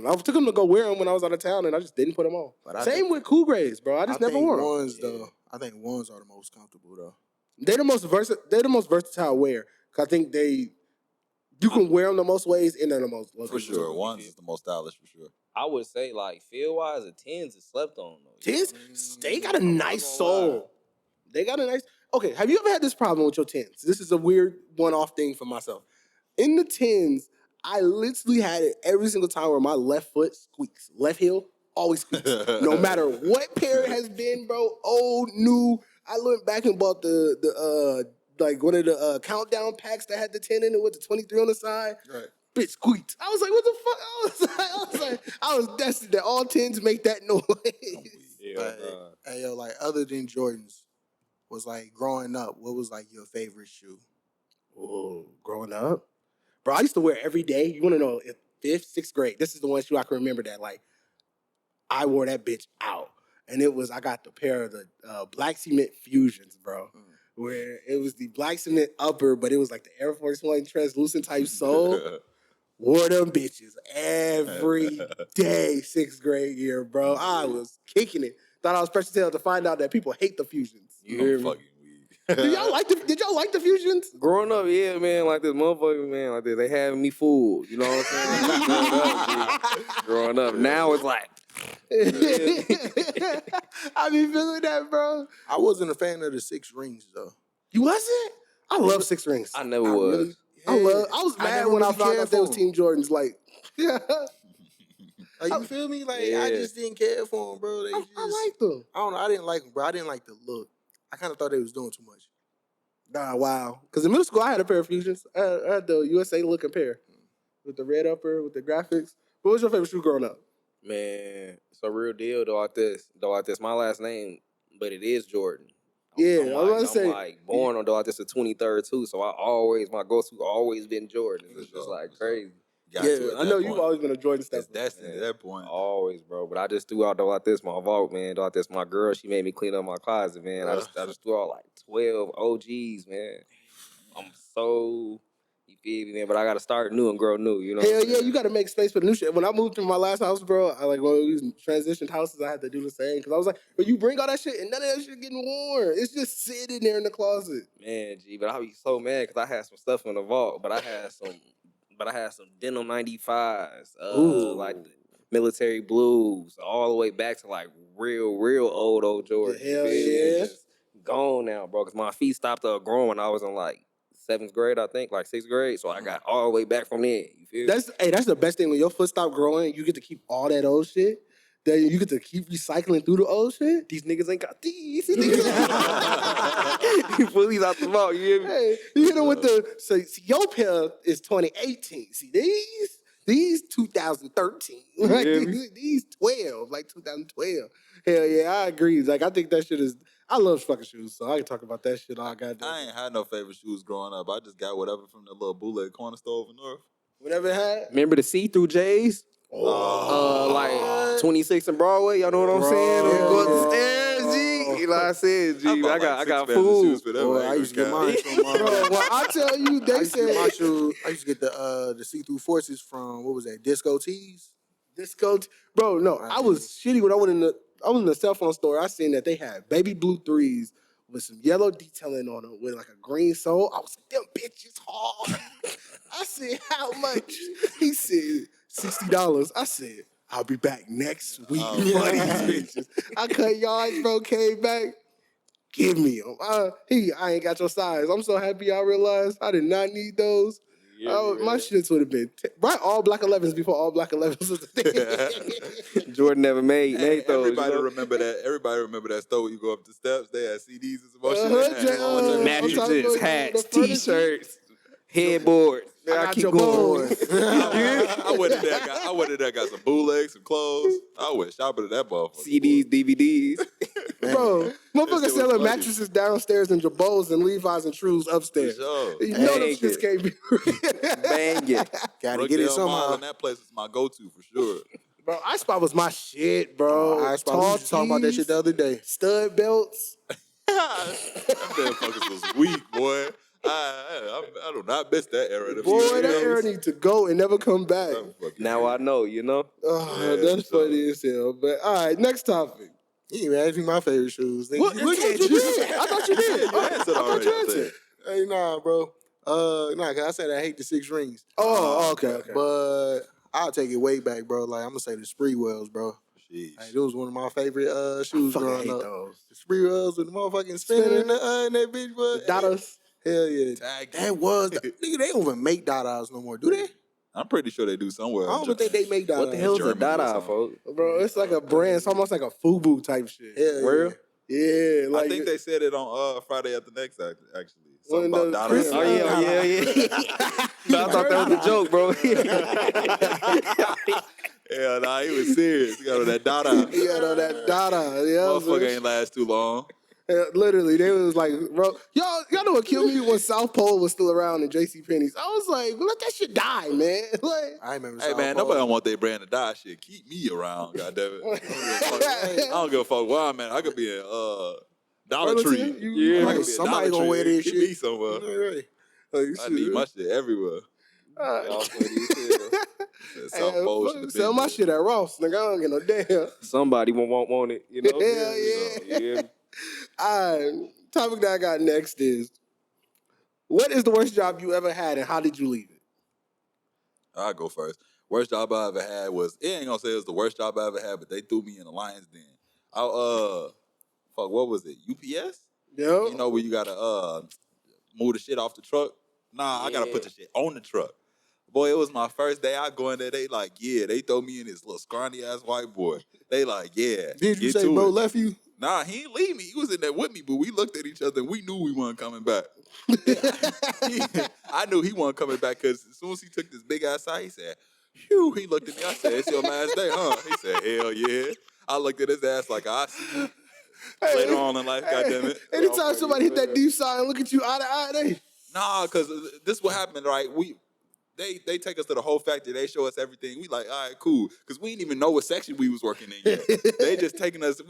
I took them to go wear them when I was out of town and I just didn't put them on. But Same with Cool Grays, bro. I just never wore them. Ones though. I think ones are the most comfortable though. They're the most versatile wear. Cause I think you can wear them the most ways and they're the most For sure. Ones is the most stylish for sure. I would say, like, feel-wise, the 10s is slept on, though. 10s, they got a nice sole. They got a nice... Okay, have you ever had this problem with your 10s? This is a weird one-off thing for myself. In the 10s, I literally had it every single time where my left foot squeaks. Left heel always squeaks. No matter what pair it has been, bro, old, new. I went back and bought the like one of the countdown packs that had the 10 in it with the 23 on the side. Right. Bitch squeaked. I was like, what the fuck? I was destined that all 10s make that noise. Hey, yo, like other than Jordans, was like growing up, what was like your favorite shoe? Oh, growing up? Bro, I used to wear it every day. You want to know, in 5th, 6th grade, this is the one shoe I can remember that, like, I wore that bitch out. And I got the pair of the black cement fusions, bro. Where it was the black cement upper, but it was like the Air Force One translucent type sole. Wore them bitches every day, 6th grade year, bro. I was kicking it. Thought I was Precious Tail to find out that people hate the fusions. You hear me? Fucking weed. Did y'all like the fusions? Growing up, yeah, man, like this motherfucker, man, like this. They had me fooled. You know what I'm saying? Growing up. Now it's like... I be feeling that, bro. I wasn't a fan of the 6 rings though. You wasn't? I love 6 rings. I never was. I was mad when I found out they was Team Jordans. Like, Like, you feel me? Like, I Yeah. just didn't care for them, bro. They I just, like them. I don't know. I didn't like them, bro. I didn't like the look. I kind of thought they was doing too much. Nah, wow. Because in middle school, I had a pair of Fusions. I had the USA looking pair with the red upper, with the graphics. What was your favorite shoe growing up? Man, it's a real deal though. Out this my last name, but it is Jordan. Yeah, I'm I was about to I'm say. like born on though this the 23rd too, so my go-to always been Jordan. It's just like crazy. Got to Yeah, at I that know point. you've always been a Jordan It's stepper. destined at that point. Always, bro. But I just threw out though like this my vault, man. Though like this my girl, she made me clean up my closet, man. I just threw out like 12 OGs, man. I'm so, you feel me, man? But I gotta start new and grow new, you know. Hell yeah, you got to make space for the new shit. When I moved to my last house, bro, I like one of these transitioned houses. I had to do the same because I was like, "But you bring all that shit and none of that shit getting worn. It's just sitting there in the closet." Man, G, but I be so mad because I had some stuff in the vault, but I had some denim 95s, Ooh. like the military blues, all the way back to like real old Jordan. Hell You feel me? yeah. It's just gone now, bro. Because my feet stopped growing when I was in like 7th grade, I think, like 6th grade. So I got all the way back from there. You feel me? That's the best thing when your foot stop growing. You get to keep all that old shit. Then you get to keep recycling through the old shit. These niggas ain't got these. You fully out the vault. You hear me? Hey, you hit them with see, your pair is 2018. See these 2013. Like, hear me? these 12, like 2012. Hell yeah, I agree. Like I think that shit is. I love fucking shoes, so I can talk about that shit all goddamn. I ain't had no favorite shoes growing up. I just got whatever from the little bootleg corner store over north. Whatever it had. Remember the see-through J's? Like 26 and Broadway. Y'all know what I'm saying? Bro. We go up the stairs, G. You know what I said, G. bought I got six pairs of food. shoes for them. Boy, I used to get mine from Bro, well, I tell you, I they used to get said my shoes. I used to get the see-through forces from, what was that, Disco Tees? Disco. Bro, no, I was shitty when I was in the cell phone store. I seen that they had baby blue threes with some yellow detailing on them with like a green sole. I was like, them bitches hard. I said, how much? He said $60. I said, I'll be back next week for these bitches. I cut yards, bro, came back. Give me them. I ain't got your size. I'm so happy I realized I did not need those. My shits would have been right. All black 11s before all black 11s was a thing. Jordan never made those. Everybody you know? remember that. Everybody remember that store where you go up the steps. They had CDs and some more Mattresses, about hats, the furniture. T-shirts, headboards. I got keep your going. boys. I went in there, got some bootlegs, some clothes. I went shopping at that motherfucker. CDs, DVDs. Bro, motherfuckers was selling funny. mattresses downstairs and Jabos and Levi's and Trues upstairs. For sure. You know them Bang shits it. can't be Bang it. Gotta get it Brookdale Mall somehow. and that place was my go-to for sure. Bro, Ice Spot was my shit, bro. I was just talking about that shit the other day. Stud belts. Them damn fuckers was weak, boy. I do not miss that era. Them Boy, CDs. that era need to go and never come back. Them fucking Now I know, you know? Oh, Yeah, that's for sure. funny as hell. But all right, next topic. You didn't ask me my favorite shoes. Nigga. What? You I look thought at you you. did. I thought you did. You answered already, I think. Hey, nah, bro. Cause I said I hate the 6 rings. Oh, okay. But I'll take it way back, bro. Like, I'm gonna say the Spreewells, bro. Sheesh. Like, it was one of my favorite shoes fucking growing hate up. those. The Spreewells with the motherfucking spinner in that bitch, bro. The Dadas. Hell yeah. Tag That was nigga, they don't even make Dadas no more, do they? I'm pretty sure they do somewhere. I don't even think they make Dadas. What the hell is a Germany or Dada, something. folks? Bro, it's like a brand. It's almost like a FUBU type shit. Hell Real? yeah. Yeah, like I think they said it on Friday at the next actually. One Something of about those Dada. Chris- No, I thought that was a joke, bro. Yeah, nah, he was serious. He got on that Dada. He got on that Dada. Yeah, Motherfucker ain't last too long. literally, they was like, bro, y'all know what killed me when South Pole was still around in J.C. Penney's. I was like, let that shit die, man. Like, I remember. Hey man, nobody don't want their brand to die. Shit, keep me around, goddammit. I don't give a fuck where I'm at. I could be in Dollar Tree. Yeah, I could be in somebody Dollar gonna Tree. wear this Keep shit. me somewhere. I need my shit everywhere. Y'all funny as hell. South Pole should have sell been my there. shit at Ross, nigga. I don't get no damn. Somebody want it, you know? Hell yeah. Yeah. All right, topic that I got next is, what is the worst job you ever had and how did you leave it? I'll go first. Worst job I ever had was, it ain't gonna say it was the worst job I ever had, but they threw me in the lion's den. What was it? UPS? Yo. You know where you gotta move the shit off the truck? Nah, I gotta put the shit on the truck. Boy, it was my first day. I go in there. They like, yeah. They throw me in this little scrawny ass white boy. They like, yeah. Did you get say to bro it. left you? Nah, he ain't leave me. He was in there with me, but we looked at each other and we knew we weren't coming back. I knew he wasn't coming back because as soon as he took this big ass side, he said, "Phew." He looked at me. I said, "It's your last day, huh?" He said, "Hell yeah." I looked at his ass like, "I see you later on in life." Goddamn it. Anytime somebody hit that deep side and look at you eye to eye, they Nah, because this what happened, right? They take us to the whole factory. They show us everything. We like, all right, cool. Because we didn't even know what section we was working in yet. They just taking us.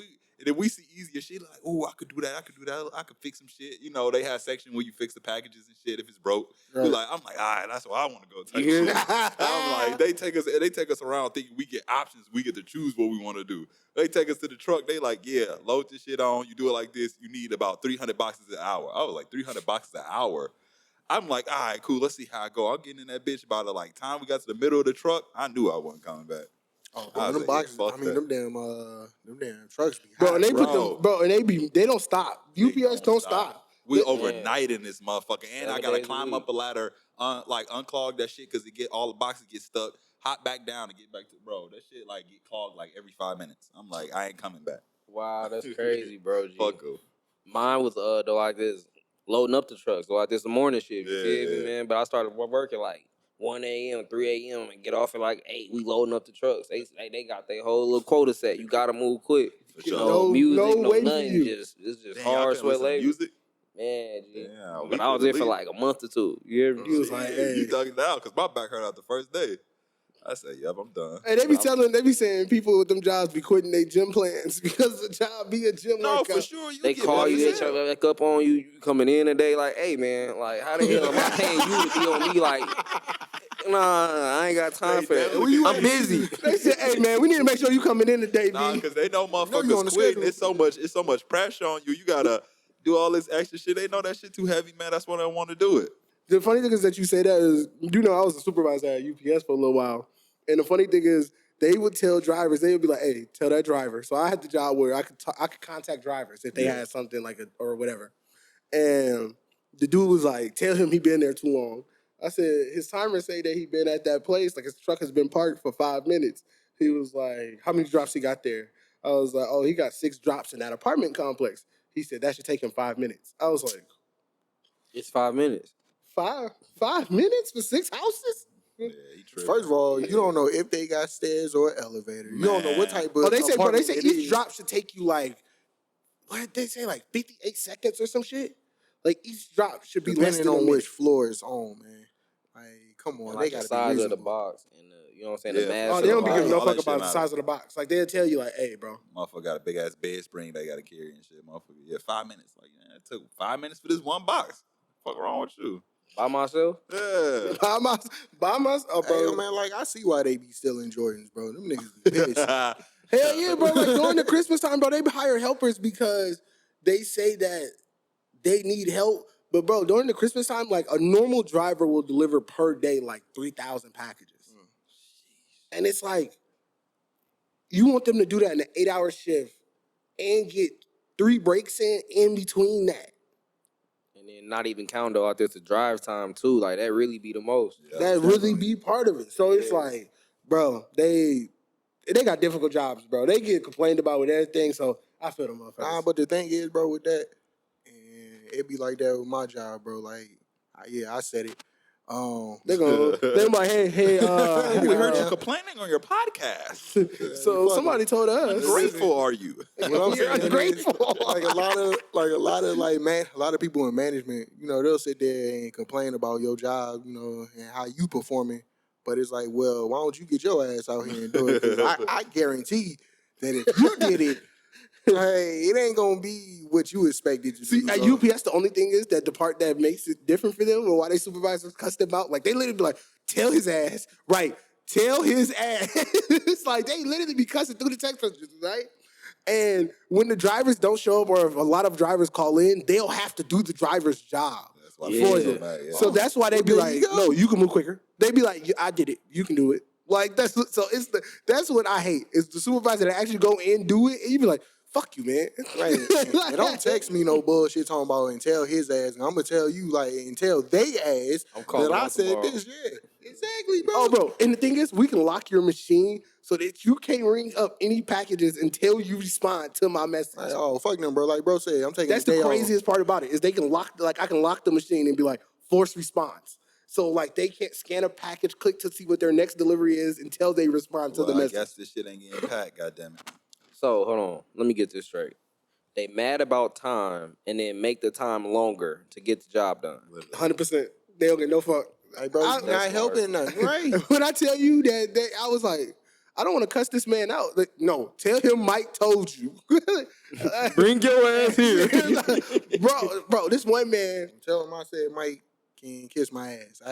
And if we see easier shit, like, oh, I could do that. I could do that. I could fix some shit. You know, they have section where you fix the packages and shit if it's broke. Right. I'm like, all right, that's where I want to go. Type shit. I'm like, they take us around thinking we get options. We get to choose what we want to do. They take us to the truck. They like, yeah, load this shit on. You do it like this. You need about 300 boxes an hour. I was like, 300 boxes an hour. I'm like, all right, cool. Let's see how I go. I'm getting in that bitch by the time we got to the middle of the truck. I knew I wasn't coming back. Oh, them boxes. I mean, them damn trucks be hot. bro, and they put them, bro, and they don't stop. UPS don't stop. We overnight in this motherfucker, and I gotta climb up a ladder, unclog that shit because all the boxes get stuck. Hop back down and get back to that shit like get clogged like every 5 minutes. I'm like, I ain't coming back. Wow, that's crazy, bro. G. Fuck you. Mine was though like this, loading up the trucks. So like this the morning shit. You feel me, man? But I started working like 1 a.m., 3 a.m. and get off at like 8. We loading up the trucks. They got their whole little quota set. You gotta move quick. For sure. No music, no waiting nothing. For you. It's just hard sweat labor. Music. Man, G. Damn, but I was there for like a month or two. You was like, hey. You dug it out because my back hurt out the first day. I said, yep, I'm done. Hey, they be saying people with them jobs be quitting their gym plans because the job be a gym workout. No, for sure. They call you, they try to back up on you. You coming in today like, hey, man, like, how the hell am I paying you to be on me? Like, nah, I ain't got time for that. I'm busy. They said, hey, man, we need to make sure you coming in today, Nah, B. because they know motherfuckers quitting. It's so much pressure on you. You got to do all this extra shit. They know that shit too heavy, man. That's why they want to do it. The funny thing is that you say that is, I was a supervisor at UPS for a little while. And the funny thing is, they would tell drivers, they would be like, hey, tell that driver. So I had the job where I could contact drivers if they had something like or whatever. And the dude was like, tell him he been there too long. I said, his timer say that he been at that place, like his truck has been parked for 5 minutes. He was like, how many drops he got there? I was like, oh, he got 6 drops in that apartment complex. He said, that should take him 5 minutes. I was like, it's 5 minutes. 5 minutes for 6 houses? Yeah, First of all, you don't know if they got stairs or elevator. You don't know what type of. They say each drop should take you like, what did they say, like 58 seconds or some shit? Like each drop should be depending less than on which floor it's on, man. Like, come on, like they got the size of the box and you know what I'm saying, the mass. Oh, they don't be giving no All fuck that about shit the size of the box. Like they'll tell you, like, hey, bro, motherfucker got a big ass bed spring they got to carry and shit. Motherfucker, 5 minutes. Like, it took 5 minutes for this one box. Fuck wrong with you? By myself? Yeah. by myself, oh, bro. Hey, man, like, I see why they be stealing Jordans, bro. Them niggas be pissed. Hell yeah, bro. Like during the Christmas time, bro, they hire helpers because they say that they need help. But bro, during the Christmas time, like a normal driver will deliver per day like 3,000 packages. And it's like, you want them to do that in an 8-hour shift and get 3 breaks in between that. And then not even count though out there to drive time too. Like that really be the most. Yeah, that really be part of it. So it's like, bro, they got difficult jobs, bro. They get complained about with everything. So I feel them motherfuckers. Nah, but the thing is, bro, with that, and it be like that with my job, bro. Like, I said it. They're like, hey, we heard you complaining on your podcast. So somebody told us. How grateful are you? You're ungrateful. Like a lot of people in management, you know, they'll sit there and complain about your job, you know, and how you performing. But it's like, well, why don't you get your ass out here and do it? 'Cause I guarantee that if you did it, hey, it ain't gonna be what you expected to See, do. at UPS, the only thing is that the part that makes it different for them and why they supervisors cuss them out, like they literally be like, tell his ass, right? Tell his ass. It's like they literally be cussing through the text messages, right? And when the drivers don't show up or if a lot of drivers call in, they'll have to do the driver's job for them. Yeah. So that's why they be like, no, you can move quicker. They be like, I did it. You can do it. Like that's what I hate is the supervisor that actually go in do it and you be like, fuck you, man. Right. And don't text me no bullshit talking about and tell his ass. And I'm gonna tell you like and tell they ass that I said this. Exactly, bro. Oh, bro. And the thing is, we can lock your machine so that you can't ring up any packages until you respond to my message. Like, oh, fuck them, bro. Like, bro said, I'm taking That's the day the craziest part about it is they can lock, like, I can lock the machine and be like, force response. So, like, they can't scan a package, click to see what their next delivery is until they respond to the I message. guess this shit ain't getting packed, goddammit. So hold on, let me get this straight. They mad about time and then make the time longer to get the job done. 100%. They don't get no fuck. Like, bro, you not helping nothing, right? When I tell you that, I was like, I don't want to cuss this man out. Like, no, tell him Mike told you. Bring your ass here. bro, this one man. Tell him I said Mike can kiss my ass.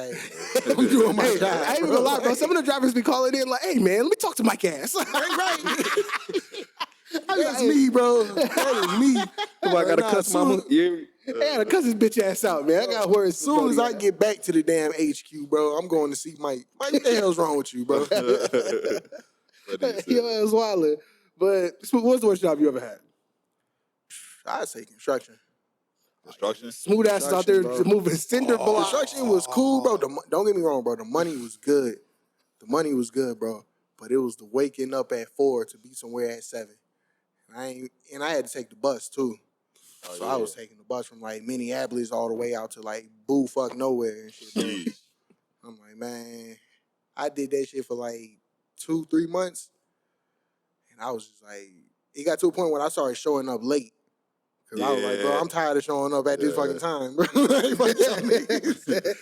I'm doing my job. I ain't even gonna lie, bro. Some of the drivers be calling in like, hey, man, let me talk to Mike ass. Right. That's me, bro. That is me. I gotta cuss my I gotta cuss his bitch ass out, man. I got words. As soon as I get back to the damn HQ, bro, I'm going to see Mike. Mike, what the hell's wrong with you, bro? Yo, it was wildin'. But what's the worst job you ever had? I'd say construction. Construction? Smooth asses out there Bro. moving cinder blocks. Construction was cool, bro. Don't get me wrong, bro. The money was good. The money was good, bro. But it was the waking up at 4 to be somewhere at 7. I had to take the bus too. I was taking the bus from like Minneapolis all the way out to like boo fuck nowhere and shit, bro. I'm like, man, I did that shit for like 2-3 months. And I was just like, it got to a point when I started showing up late. Cause I was like, bro, I'm tired of showing up at this fucking time, bro. Like, y'all niggas.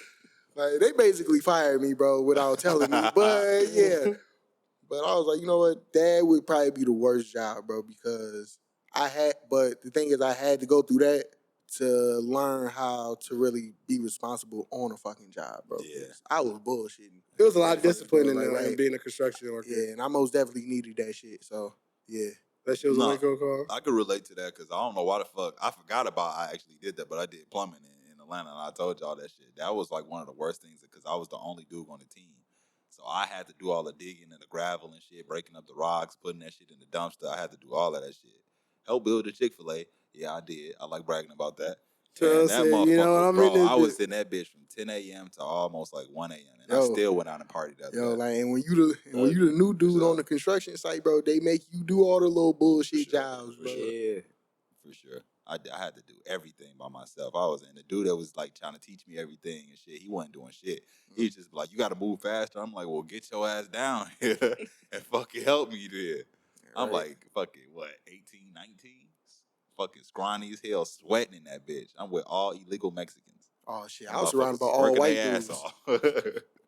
Like, they basically fired me, bro, without telling me. But yeah. But I was like, you know what? That would probably be the worst job, bro, because but the thing is, I had to go through that to learn how to really be responsible on a fucking job, bro. Yeah. I was bullshitting. There was a lot of discipline in Like, being a construction worker. Yeah, and I most definitely needed that shit. So, yeah. That shit was a wake-up call. I could relate to that because I don't know why the fuck. I forgot about I actually did that, but I did plumbing in Atlanta, and I told y'all that shit. That was like one of the worst things because I was the only dude on the team. So I had to do all the digging and the gravel and shit, breaking up the rocks, putting that shit in the dumpster. I had to do all of that shit. Help build a Chick-fil-A. Yeah, I did. I like bragging about that. Terrell said, you know what I mean? Bro, I was in that bitch from 10 a.m. to almost like 1 a.m. And I still went out and partied that day. Like, and when you the new dude on the construction site, bro, they make you do all the little bullshit jobs, bro. Yeah, for sure. I had to do everything by myself. I was in the dude that was like trying to teach me everything and shit. He wasn't doing shit. He was just like, you got to move faster. I'm like, well, get your ass down here and fucking help me there. I'm like, fucking what, 18, 19? Fucking scrawny as hell, sweating in that bitch. I'm with all illegal Mexicans. Oh shit, I was surrounded by all white dudes.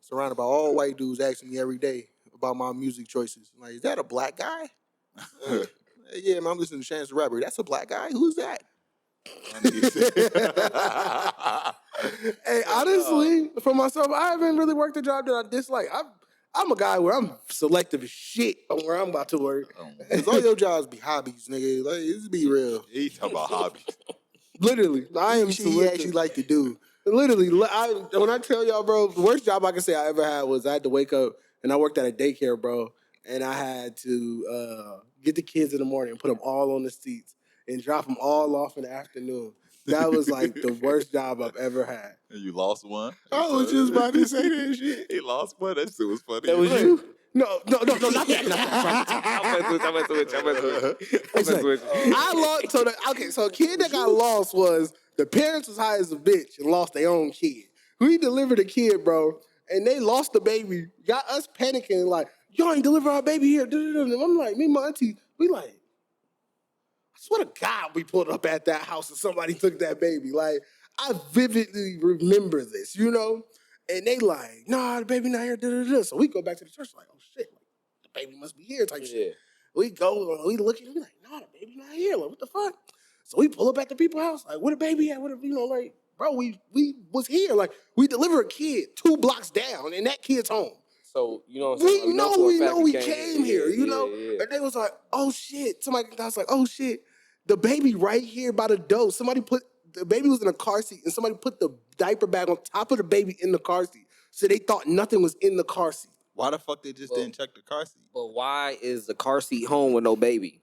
Surrounded by all white dudes asking me every day about my music choices. Like, is that a black guy? Yeah, man, I'm listening to Chance the Rapper. That's a black guy? Who's that? Hey, honestly, for myself, I haven't really worked a job that I dislike. I'm a guy where I'm selective as shit on where I'm about to work. Because all your jobs be hobbies, nigga. Like, let's be real. He talking about hobbies. Literally, I am shit he actually like to do. Literally, when I tell y'all, bro, the worst job I can say I ever had was I had to wake up and I worked at a daycare, bro, and I had to get the kids in the morning and put them all on the seats and drop them all off in the afternoon. That was like the worst job I've ever had. And you lost one? I was just about to say that shit. He lost one? That shit was funny. That was you? No, not that. I'm messing with you. I lost. So a kid that got lost was the parents was high as a bitch and lost their own kid. We delivered a kid, bro, and they lost the baby. Got us panicking like, y'all ain't deliver our baby here. And I'm like, me and my auntie, we like, I swear to God, we pulled up at that house and somebody took that baby. Like, I vividly remember this, you know? And they like, nah, the baby not here. So we go back to the church like, oh shit, like, the baby must be here type shit. We go, we look at it, we like, nah, the baby not here. Like, what the fuck? So we pull up at the people's house, like, where the baby at? Like, bro, we was here. Like, we deliver a kid 2 blocks down and that kid's home. So, you know what I'm saying? We know we came here, you know? Yeah. And they was like, oh shit. I was like, oh shit. The baby right here by the door. The baby was in a car seat and somebody put the diaper bag on top of the baby in the car seat. So they thought nothing was in the car seat. Why the fuck they just didn't check the car seat? But why is the car seat home with no baby?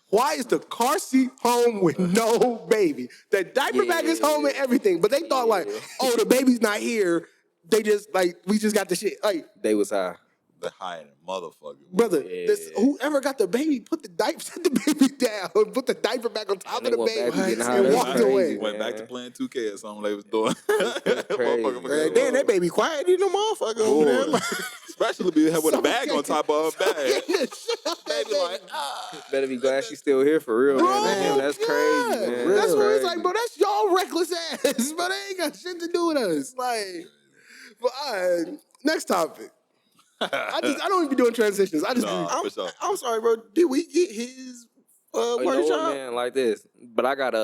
Why is the car seat home with no baby? The diaper bag is home and everything. But they thought like, oh, the baby's not here. they just like we just got the shit. Like They was high. The high and motherfucker. brother, Yeah. whoever got the baby, put the diaper, set the baby down, put the diaper back on top And of they the went back baby, to getting high. and That's walked crazy, away. Went back to man. playing 2K or something they was doing. crazy. Motherfucker, Damn, that baby quiet in the motherfucker over there. Boy. Especially be with a bag on top of her bag. Baby Like, Better be glad she's still here for real, bro, man. Damn, that's crazy, God. man. Real. That's where it's crazy. like, bro, that's y'all reckless ass, but they ain't got shit to do with us. Like, but all right, next topic. I don't even be doing transitions. I just Nah. For sure. I'm sorry, bro. Did we get his You know work what, job? man? Like this, but I got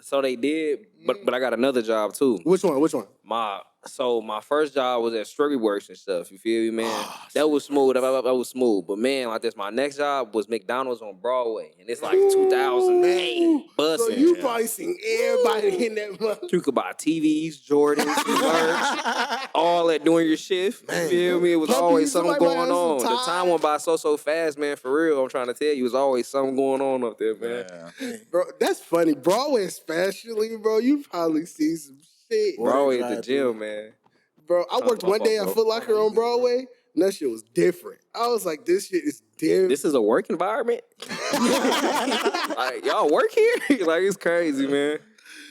so they did, but I got another job too. Which one? My first job was at Struggy Works and stuff. You feel me, man? Oh, that was smooth. That was smooth. But man, like this, my next job was McDonald's on Broadway, and it's like 2008. Bussing. So you probably seen everybody in that month. You could buy TVs, Jordans, merch, all that during your shift. Man. You feel me? It was Puppies, always something somebody might going have some on. The Tide. time went by so fast, man. For real, I'm trying to tell you, it was always something going on up there, man. Bro, that's funny. Broadway especially, bro, you probably see some shit. Broadway at the gym, man. Bro, I worked one day at Foot Locker on Broadway, and that shit was different. I was like, this shit is different. This is a work environment. Like, y'all work here? Like, it's crazy, man.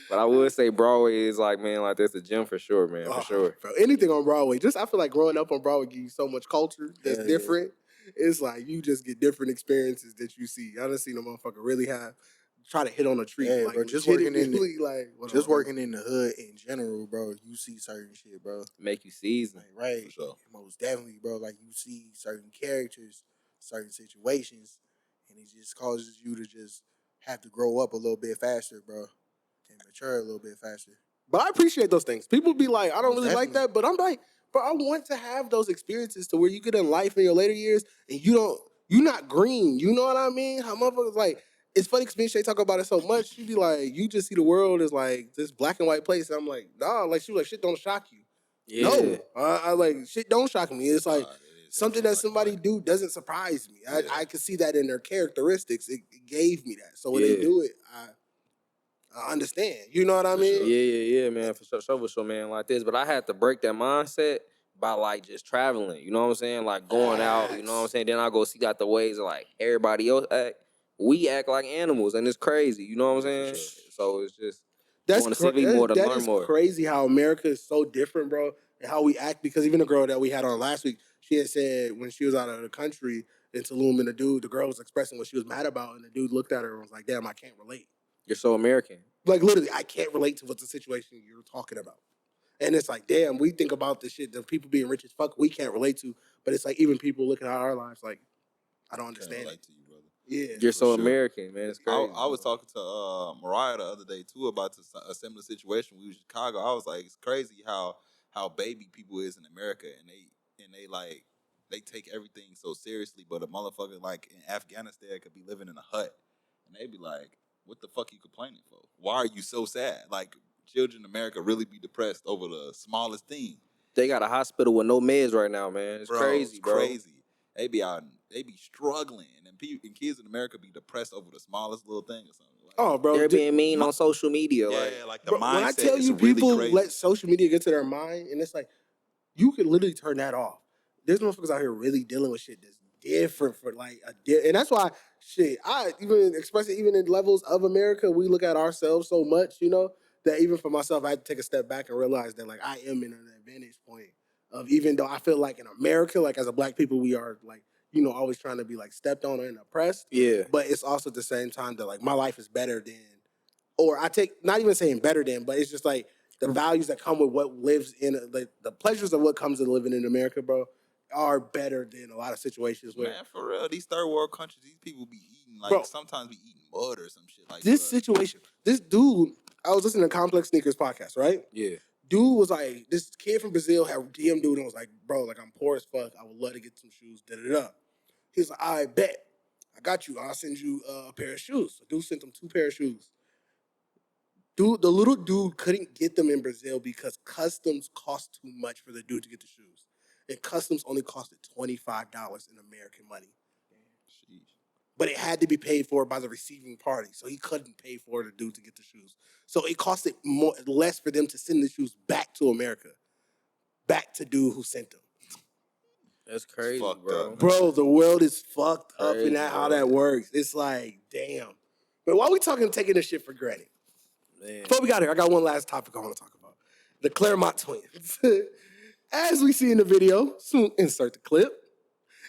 But I would say Broadway is like, man, like that's a gym for sure, man, for sure. Bro, anything on Broadway. Just I feel like growing up on Broadway gives you so much culture that's different. It's like you just get different experiences that you see. I done seen a motherfucker really try to hit on a tree. Yeah, like, bro, just working in the the hood in general, bro. You see certain shit, bro. Make you season. Like, right, For sure. most definitely, bro. Like you see certain characters, certain situations, and it just causes you to just have to grow up a little bit faster, bro, and mature a little bit faster. But I appreciate those things. People be like, I don't Most really like that, but I'm like, bro, I want to have those experiences to where you get in life in your later years and you're not green. You know what I mean? How motherfuckers like, it's funny because me and Shay talk about it so much. She be like, you just see the world as like this black and white place. And I'm like, nah, like she was like, shit don't shock you. Yeah. No, I like shit don't shock me. It's like It is something that black and somebody white. do doesn't surprise me. Yeah. I can see that in their characteristics. It gave me that. So when they Yeah. do it, I understand. You know what I mean? Yeah, man, for sure, man, like this. But I had to break that mindset by like just traveling. You know what I'm saying? Like going out. You know what I'm saying? Then I go see out the ways of like everybody else act. We act like animals, and it's crazy. You know what I'm saying? So it's just going to civic more to learn more. Crazy how America is so different, bro, and how we act. Because even the girl that we had on last week, she had said when she was out of the country in Tulum, and the girl was expressing what she was mad about, and the dude looked at her and was like, "Damn, I can't relate." You're so American. Like literally, I can't relate to what's the situation you're talking about. And it's like, damn, we think about the shit that people being rich as fuck we can't relate to, but it's like even people looking at our lives like, I don't understand. Relate to you, brother. Yeah, You're so sure. American, man. It's crazy. I was talking to Mariah the other day too about a similar situation. We was in Chicago. I was like, it's crazy how baby people is in America, and they like they take everything so seriously. But a motherfucker like in Afghanistan could be living in a hut, and they be like, "What the fuck you complaining for? Why are you so sad?" Like children in America really be depressed over the smallest thing. They got a hospital with no meds right now, man. It's crazy, it's bro. crazy. They be struggling, and kids in America be depressed over the smallest little thing or something. Like, oh, bro, They're being mean on social media. like the bro, mindset. when I tell is you, really people crazy. let social media get to their mind, and it's like you can literally turn that off. There's motherfuckers out here really dealing with shit that's different for like and that's why shit. I even express it even in levels of America. We look at ourselves so much, you know, that even for myself, I had to take a step back and realize that like I am in an advantage point of even though I feel like in America, like as a black people, we are like, you know, always trying to be like stepped on and oppressed. Yeah. But it's also at the same time that like my life is better than, or I take, not even saying better than, but it's just like the values that come with what lives in, like the pleasures of what comes with living in America, bro, are better than a lot of situations where. Man, for real, these third world countries, these people be eating like Bro, sometimes be eating mud or some shit like this that. situation, this dude, I was listening to Complex Sneakers podcast, right? Yeah. Dude was like, this kid from Brazil had DM dude and was like, bro, like I'm poor as fuck. I would love to get some shoes, da-da-da. He was like, I bet. I got you. I'll send you a pair of shoes. So dude sent him 2 pair of shoes. Dude, the little dude couldn't get them in Brazil because customs cost too much for the dude to get the shoes. And customs only costed $25 in American money. Sheesh. But it had to be paid for by the receiving party. So he couldn't pay for the dude to get the shoes. So it costed less for them to send the shoes back to America. back to dude who sent them. That's crazy, fucked bro. up, man. Bro, the world is fucked up Crazy, in that how bro. that works. It's like, damn. But why we talking taking this shit for granted? Man. Before we got here, I got one last topic I want to talk about. The Clermont twins. As we see in the video, soon insert the clip.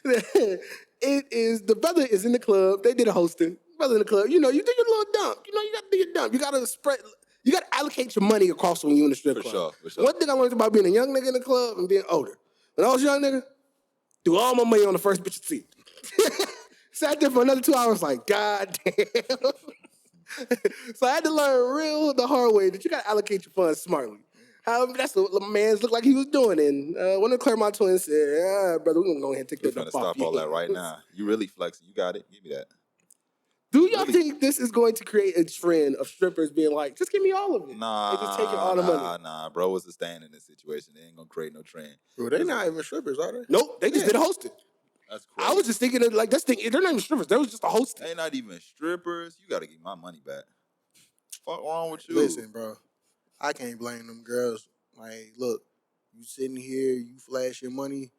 It is the brother is in the club. They did a hosting. Brother in the club. You know, you do your little dump. You know, you got to do your dump. You got to spread. You got to allocate your money across when you in the strip club. For sure. One thing I learned about being a young nigga in the club and being older. When I was a young nigga, threw all my money on the first bitch's seat. Sat there for another 2 hours, like, God damn. So I had to learn the hard way that you got to allocate your funds smartly. However, that's what my man's looked like he was doing. And one of the Clermont twins said, brother, we're going to go ahead and take We're that finna dump off stop all that right now. You really flexing. You got it. Give me that. Do y'all think this is going to create a trend of strippers being like, just give me all of it? Nah, and just taking all the money? Nah, bro was a stand in this situation. They ain't gonna create no trend. Bro, they not even strippers, are they? Nope, they just did a hosting. That's crazy. I was just thinking of, like, they're not even strippers. They was just a hosting. They not even strippers. You gotta give my money back. Fuck wrong with you? Listen, bro, I can't blame them girls. Like, look, you sitting here, you flash your money.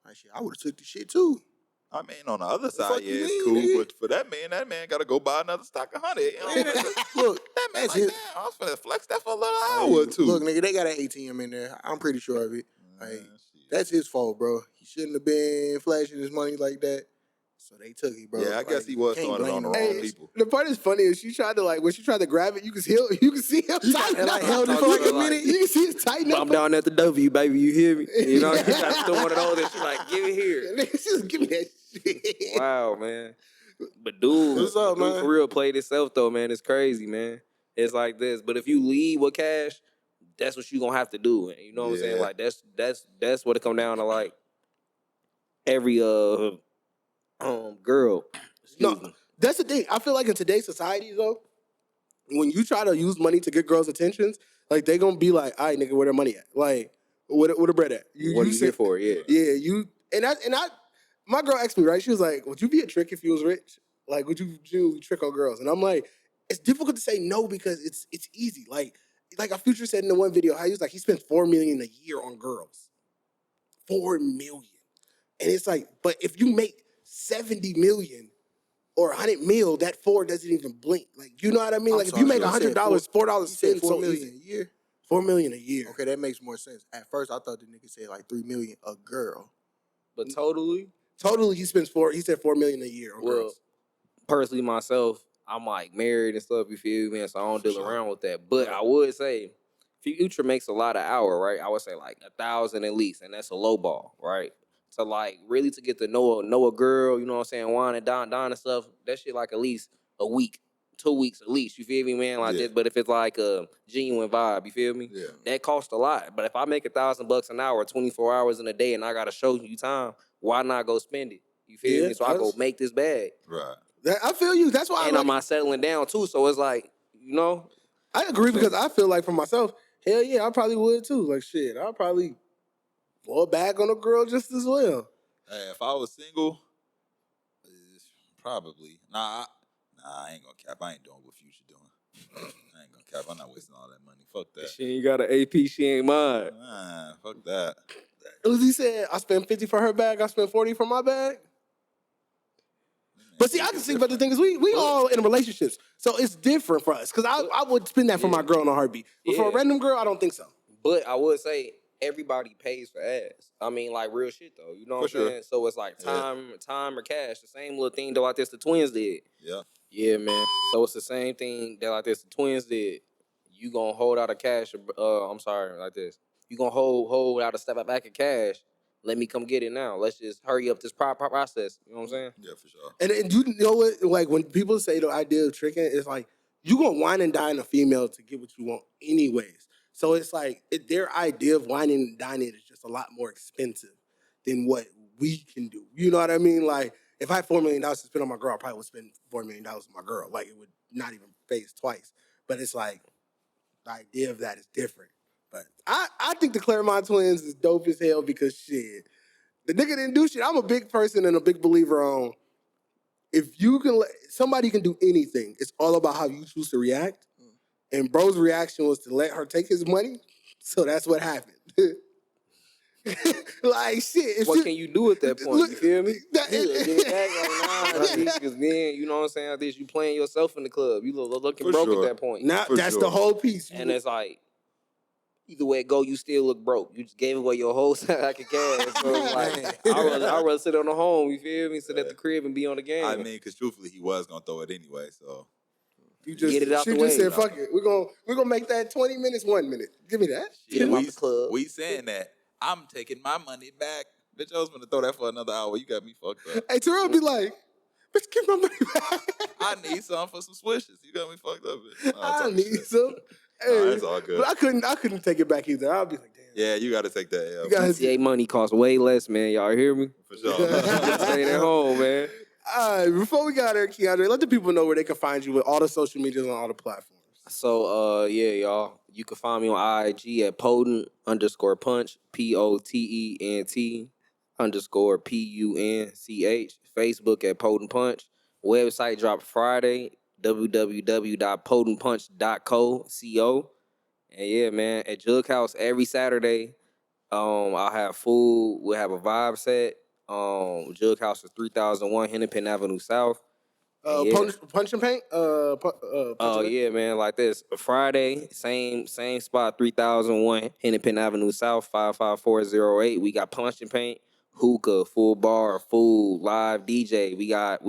Like, shit, I would have took the shit too. I mean, on the other fuck side, you yeah, it's mean, cool. nigga? But for that man gotta go buy another stock of honey. You know? Look, that man that's like, his. damn, I was finna flex that for a little hour or two. Look, nigga, they got an ATM in there. I'm pretty sure of it. Like, that's his fault, bro. He shouldn't have been flashing his money like that. So they took it, bro. Yeah, I guess he was can't throwing it blame on the them. wrong people. The part that's funny is she tried to, like, when she tried to grab it, you could see him tighten like up. held it for like a minute. You can see it tighten up. I'm down at the W, baby. You hear me? You know, you got to still one of those that she's like, give it here. Just give me that shit. Wow, man. But dude, What's up, dude man? for real played itself though, man. It's crazy, man. It's like this. But if you lead with cash, that's what you gonna have to do. And you know what I'm saying? Yeah. Like that's what it come down to. Like every girl. Excuse me. That's the thing. I feel like in today's society, though, when you try to use money to get girls' attentions, like, they gonna be like, all right, nigga, where their money at? Like, where the bread at? What are you here for? Yeah. Yeah, my girl asked me, right? She was like, would you be a trick if you was rich? Like, would you trick on girls? And I'm like, it's difficult to say no because it's easy. Like a Future said in the one video, how he was like, he spends $4 million a year on girls. $4 million. And it's like, but if you make 70 million or 100 mil, that 4 doesn't even blink. Like, you know what I mean? Like, if you make $100, $4 spend $4 so million easy. a year. $4 million a year. Okay, that makes more sense. At first, I thought the nigga said like $3 million a girl. But totally, he spends he said $4 million a year on girls. Personally myself, I'm like married and stuff, you feel me? So I don't deal around with that. But I would say Future makes a lot of hour, right? I would say like 1,000 at least, and that's a low ball, right? So like really to get to know a girl, you know what I'm saying, wine and dine and stuff, that shit like at least a week, 2 weeks at least, you feel me, man? Like this. But if it's like a genuine vibe, you feel me? Yeah. That costs a lot. But if I make $1,000 an hour, 24 hours in a day, and I gotta show you time, why not go spend it? You feel me? So I go make this bag. Right. I feel you. That's why And I'm not settling down too. So it's like, you know. I agree because I feel like for myself, hell yeah, I probably would too. Like, shit, I'll probably fall back on a girl just as well. Hey, if I was single, probably. Nah, I ain't gonna cap. I ain't doing what Future doing. I ain't gonna cap. I'm not wasting all that money. Fuck that. She ain't got an AP, she ain't mine. Nah, fuck that. Uzi said, I spent 50 for her bag, I spent 40 for my bag. But see, I can see, but the thing is, we all in relationships, so it's different for us. Because I would spend that for my girl in a heartbeat. But for a random girl, I don't think so. But I would say everybody pays for ass. I mean, like real shit though. You know what I'm saying? So it's like time or cash. The same little thing that like this the twins did. Yeah. Yeah, man. So it's the same thing that like this the twins did. You gonna hold out a cash? I'm sorry, like this. You gonna hold out a step back of cash? Let me come get it now. Let's just hurry up this process. You know what I'm saying? Yeah, for sure. And you know what? Like when people say the idea of tricking, it's like you gonna wine and dine a female to get what you want, anyways. So it's like their idea of whining and dining is just a lot more expensive than what we can do. You know what I mean? Like if I had $4 million to spend on my girl, I probably would spend $4 million on my girl. Like it would not even phase twice. But it's like the idea of that is different. But I think the Clermont twins is dope as hell because shit, the nigga didn't do shit. I'm a big person and a big believer on if you can somebody can do anything. It's all about how you choose to react. And bro's reaction was to let her take his money. So that's what happened. Like shit. If What can you do at that point? Look, You feel me? that- Yeah, give it back. Like, nah, because then, you know what I'm saying? This you playing yourself in the club. You looking For broke sure. at that point. Now For that's sure. the whole piece. And it's like, either way it go, you still look broke. You just gave away your whole sack of cash. So it's like, I'd rather sit on the home, you feel me? Sit at the crib and be on the game. I mean, because truthfully, he was gonna throw it anyway. So You just, Get it out she the just way. said, "Fuck it, we're gonna make that 20 minutes, 1 minute. Give me that." Get him out the club. we saying that I'm taking my money back. Bitch, I was gonna throw that for another hour. You got me fucked up. Hey, Terrell be like, "Bitch, give my money back." I need some for some swishes. You got me fucked up. Bitch. Nah, I'm I talking need shit. some. Hey, Nah, it's all good. But I couldn't take it back either. I'll be like, damn. Yeah, you got to take that. You gotta- PTA money costs way less, man. Y'all hear me? for sure. Staying at home, man. All right, before we got there, Keondre, let the people know where they can find you with all the social medias on all the platforms. So, yeah, y'all. You can find me on IG at Potent_punch, POTENT_PUNCH. Facebook at Potent Punch. Website dropped Friday, www.potentpunch.co. And yeah, man, at Jughouse every Saturday, I'll have food. We'll have a vibe set. Jughouse is 3001 Hennepin Avenue South. Yeah. Punch and paint. Punch Oh and paint? yeah, man, like this. Friday, same spot, 3001 Hennepin Avenue South, 55408. We got punch and paint, hookah, full bar, food, live DJ. We got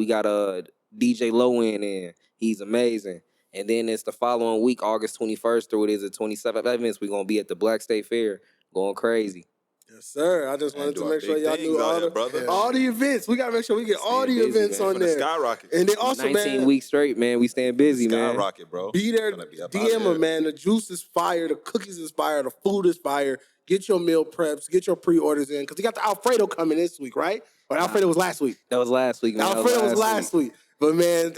DJ Low in. He's amazing. And then it's the following week, August 21st through it is the 27th events. We're gonna be at the Black State Fair, going crazy. Yes, sir. I just And wanted to doing make sure big y'all things knew out all here, the, brother. all the events. We gotta make sure we get all the Staying busy, events man. on Finna there. skyrocket. And then also, 19 man, weeks straight, man. We staying busy, man. Skyrocket, bro. be there. Finna be up DM outta her, here. man. The juice is fire. The cookies is fire. The food is fire. Get your meal preps. Get your pre-orders in. Because you got the Alfredo coming this week, right? Or Alfredo was last week. That was last week, man. Alfredo was last week. But, man,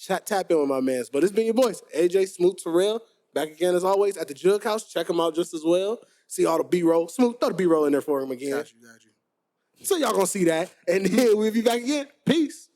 tap in with my mans. But it's been your boys, AJ, Smoot, Terrell. Back again, as always, at the Jughouse. Check them out just as well. See all the B-roll. Smoot, throw the B-roll in there for him again. Got you. So y'all gonna see that. And then we'll be back again. Peace.